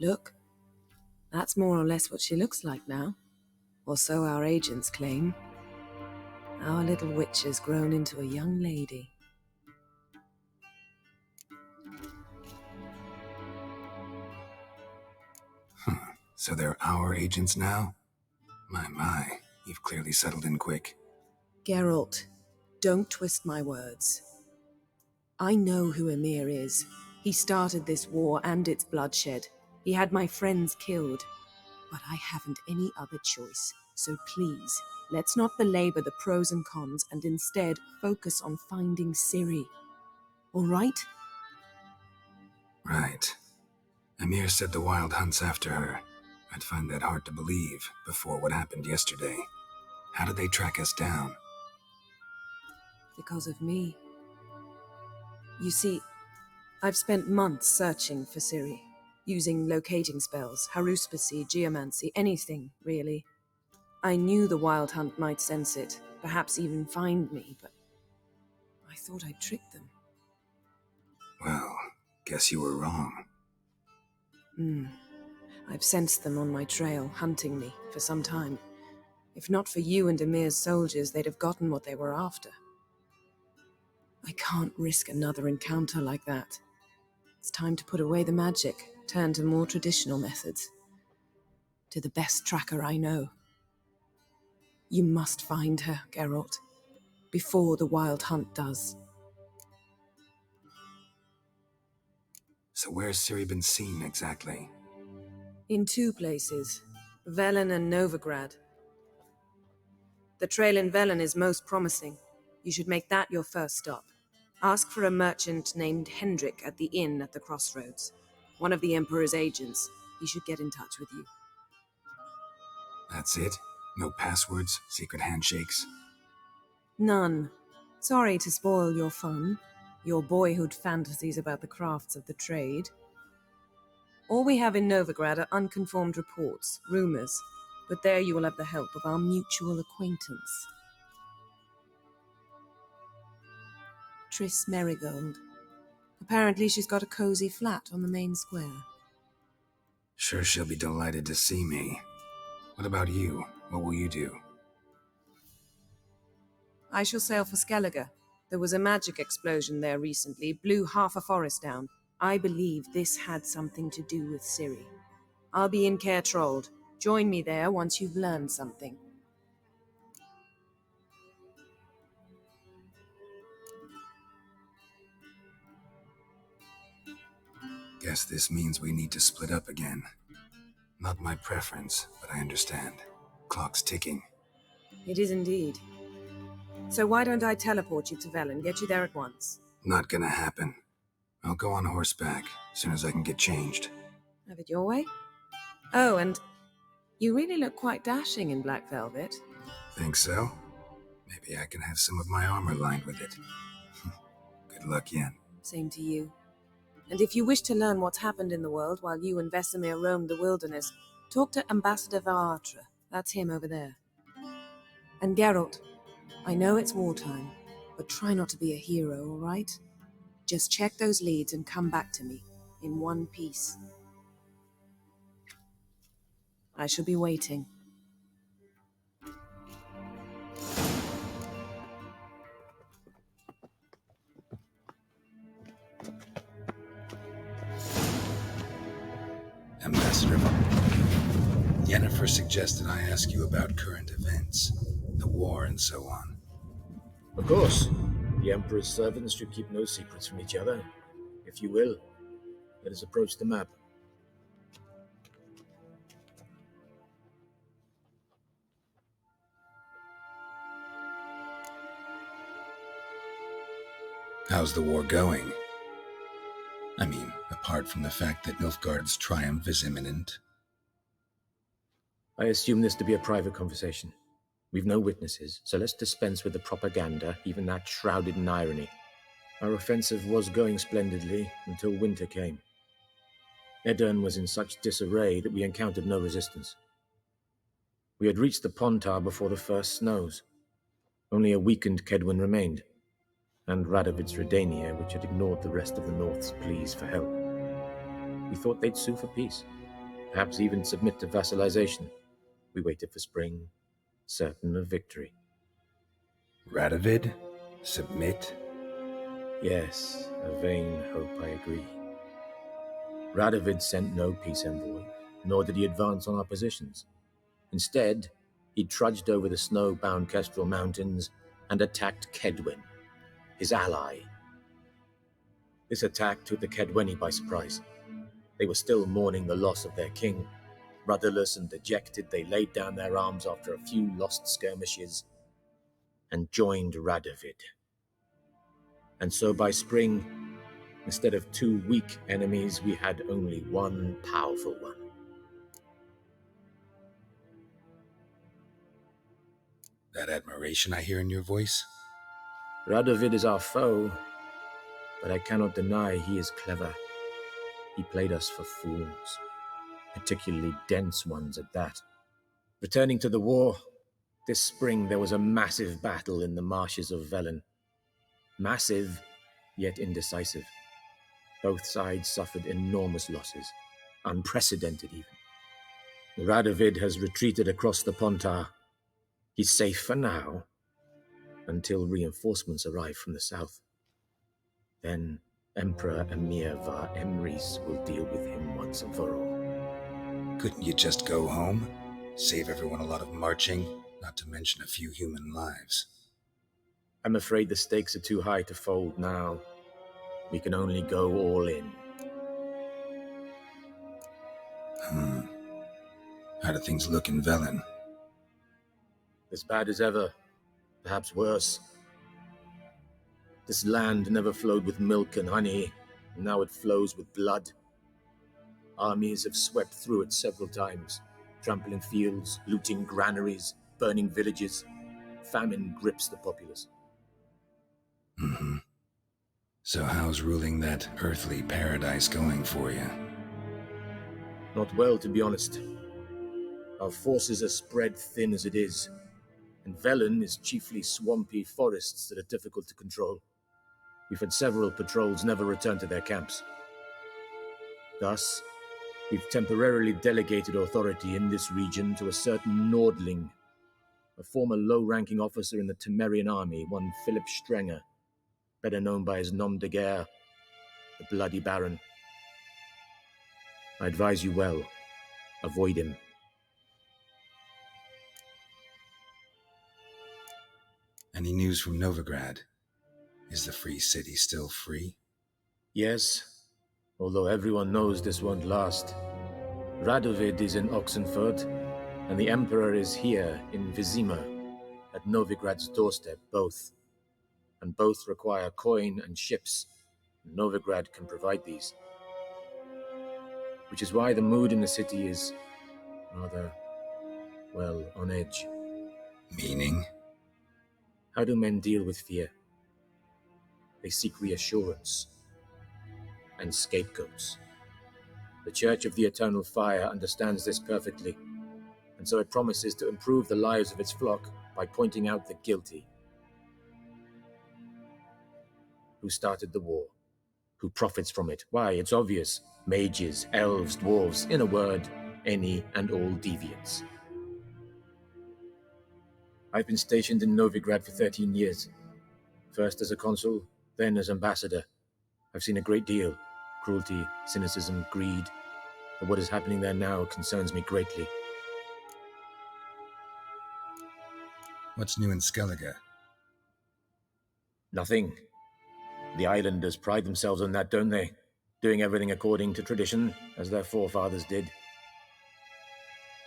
Look, that's more or less what she looks like now. Or so our agents claim. Our little witch has grown into a young lady. So they're our agents now? My, you've clearly settled in quick. Geralt, don't twist my words. I know who Emir is. He started this war and its bloodshed. He had my friends killed, but I haven't any other choice. So please, let's not belabor the pros and cons and instead focus on finding Ciri. All right? Right. Amir said the Wild Hunt's after her. I'd find that hard to believe before what happened yesterday. How did they track us down? Because of me. You see, I've spent months searching for Ciri, using locating spells, haruspicy, geomancy, anything, really. I knew the Wild Hunt might sense it, perhaps even find me, but I thought I'd tricked them. Well, guess you were wrong. I've sensed them on my trail, hunting me, for some time. If not for you and Amir's soldiers, they'd have gotten what they were after. I can't risk another encounter like that. It's time to put away the magic, turn to more traditional methods. To the best tracker I know. You must find her, Geralt, before the Wild Hunt does. So where's Ciri been seen exactly? In 2 places, Velen and Novigrad. The trail in Velen is most promising. You should make that your first stop. Ask for a merchant named Hendrik at the inn at the crossroads. One of the Emperor's agents. He should get in touch with you. That's it? No passwords, secret handshakes? None. Sorry to spoil your fun, your boyhood fantasies about the crafts of the trade. All we have in Novigrad are unconfirmed reports, rumors, but there you will have the help of our mutual acquaintance. Triss Merigold. Apparently she's got a cozy flat on the main square. Sure she'll be delighted to see me. What about you? What will you do? I shall sail for Skellige. There was a magic explosion there recently, blew half a forest down. I believe this had something to do with Ciri. I'll be in Caer Trold. Join me there once you've learned something. Guess this means we need to split up again. Not my preference, but I understand. Clock's ticking. It is indeed. So why don't I teleport you to Velen, get you there at once? Not gonna happen. I'll go on horseback, as soon as I can get changed. Have it your way? Oh, and you really look quite dashing in black velvet. Think so? Maybe I can have some of my armor lined with it. Good luck, Yen. Same to you. And if you wish to learn what's happened in the world while you and Vesemir roamed the wilderness, talk to Ambassador Varatra. That's him over there. And Geralt, I know it's wartime, but try not to be a hero, all right? Just check those leads and come back to me, in one piece. I shall be waiting. Ambassador, Yennefer suggested I ask you about current events, the war and so on. Of course. The Emperor's servants should keep no secrets from each other. If you will, let us approach the map. How's the war going? I mean, apart from the fact that Nilfgaard's triumph is imminent. I assume this to be a private conversation. We've no witnesses, so let's dispense with the propaganda, even that shrouded in irony. Our offensive was going splendidly until winter came. Edirn was in such disarray that we encountered no resistance. We had reached the Pontar before the first snows. Only a weakened Kedwin remained, and Radovid's Redania, which had ignored the rest of the North's pleas for help. We thought they'd sue for peace, perhaps even submit to vassalization. We waited for spring, certain of victory. Radovid? Submit? Yes, a vain hope, I agree. Radovid sent no peace envoy, nor did he advance on our positions. Instead, he trudged over the snow-bound Kestrel Mountains and attacked Kedwen, his ally. This attack took the Kedweni by surprise. They were still mourning the loss of their king. Rudderless and dejected, they laid down their arms after a few lost skirmishes and joined Radovid. And so by spring, instead of 2 weak enemies, we had only one powerful one. That admiration I hear in your voice? Radovid is our foe, but I cannot deny he is clever. He played us for fools, particularly dense ones at that. Returning to the war, this spring there was a massive battle in the marshes of Velen. Massive, yet indecisive. Both sides suffered enormous losses, unprecedented even. Radovid has retreated across the Pontar. He's safe for now, until reinforcements arrive from the south. Then Emperor Emir var Emrys will deal with him once and for all. Couldn't you just go home? Save everyone a lot of marching, not to mention a few human lives. I'm afraid the stakes are too high to fold now. We can only go all in. How do things look in Velen? As bad as ever, perhaps worse. This land never flowed with milk and honey, and now it flows with blood. Armies have swept through it several times, trampling fields, looting granaries, burning villages. Famine grips the populace. So how's ruling that earthly paradise going for you? Not well, to be honest. Our forces are spread thin as it is, and Velen is chiefly swampy forests that are difficult to control. We've had several patrols never return to their camps. Thus, we've temporarily delegated authority in this region to a certain Nordling, a former low-ranking officer in the Temerian army, one Philip Strenger, better known by his nom de guerre, the Bloody Baron. I advise you well, avoid him. Any news from Novigrad? Is the free city still free? Yes, although everyone knows this won't last. Radovid is in Oxenfurt, and the Emperor is here in Vizima, at Novigrad's doorstep, both. And both require coin and ships. Novigrad can provide these. Which is why the mood in the city is rather, well, on edge. Meaning? How do men deal with fear? They seek reassurance and scapegoats. The Church of the Eternal Fire understands this perfectly, and so it promises to improve the lives of its flock by pointing out the guilty. Who started the war? Who profits from it? Why, it's obvious. Mages, elves, dwarves, in a word, any and all deviants. I've been stationed in Novigrad for 13 years. First as a consul, then as ambassador. I've seen a great deal. Cruelty, cynicism, greed. But what is happening there now concerns me greatly. What's new in Skellige? Nothing. The islanders pride themselves on that, don't they? Doing everything according to tradition, as their forefathers did.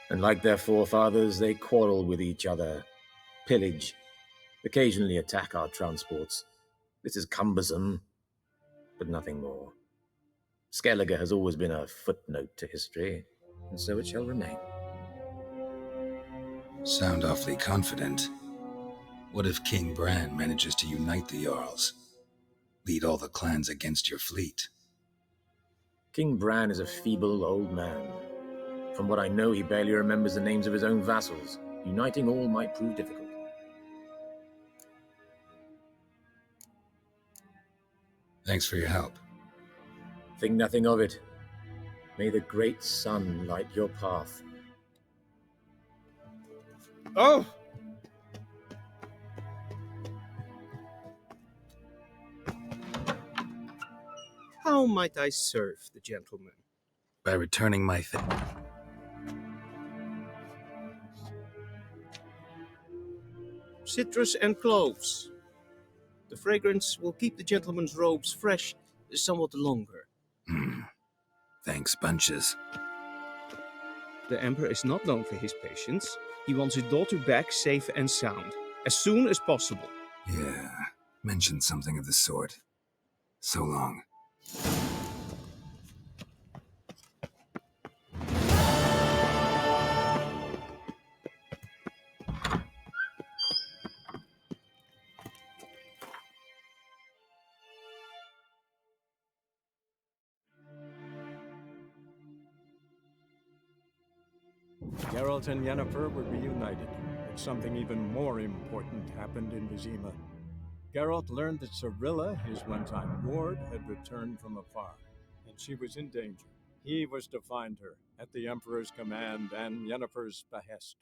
And like their forefathers, they quarrel with each other, pillage, occasionally attack our transports. This is cumbersome, but nothing more. Skellige has always been a footnote to history, and so it shall remain. Sound awfully confident. What if King Bran manages to unite the Jarls? Lead all the clans against your fleet? King Bran is a feeble old man. From what I know, he barely remembers the names of his own vassals. Uniting all might prove difficult. Thanks for your help. Think nothing of it. May the great sun light your path. Oh! How might I serve the gentleman? By returning my Citrus and cloves. The fragrance will keep the gentleman's robes fresh somewhat longer. Thanks bunches. The Emperor is not known for his patience. He wants his daughter back safe and sound, as soon as possible. Yeah, mentioned something of the sort. So long. Geralt and Yennefer were reunited, but something even more important happened in Vizima. Geralt learned that Cirilla, his one-time ward, had returned from afar, and she was in danger. He was to find her, at the Emperor's command and Yennefer's behest.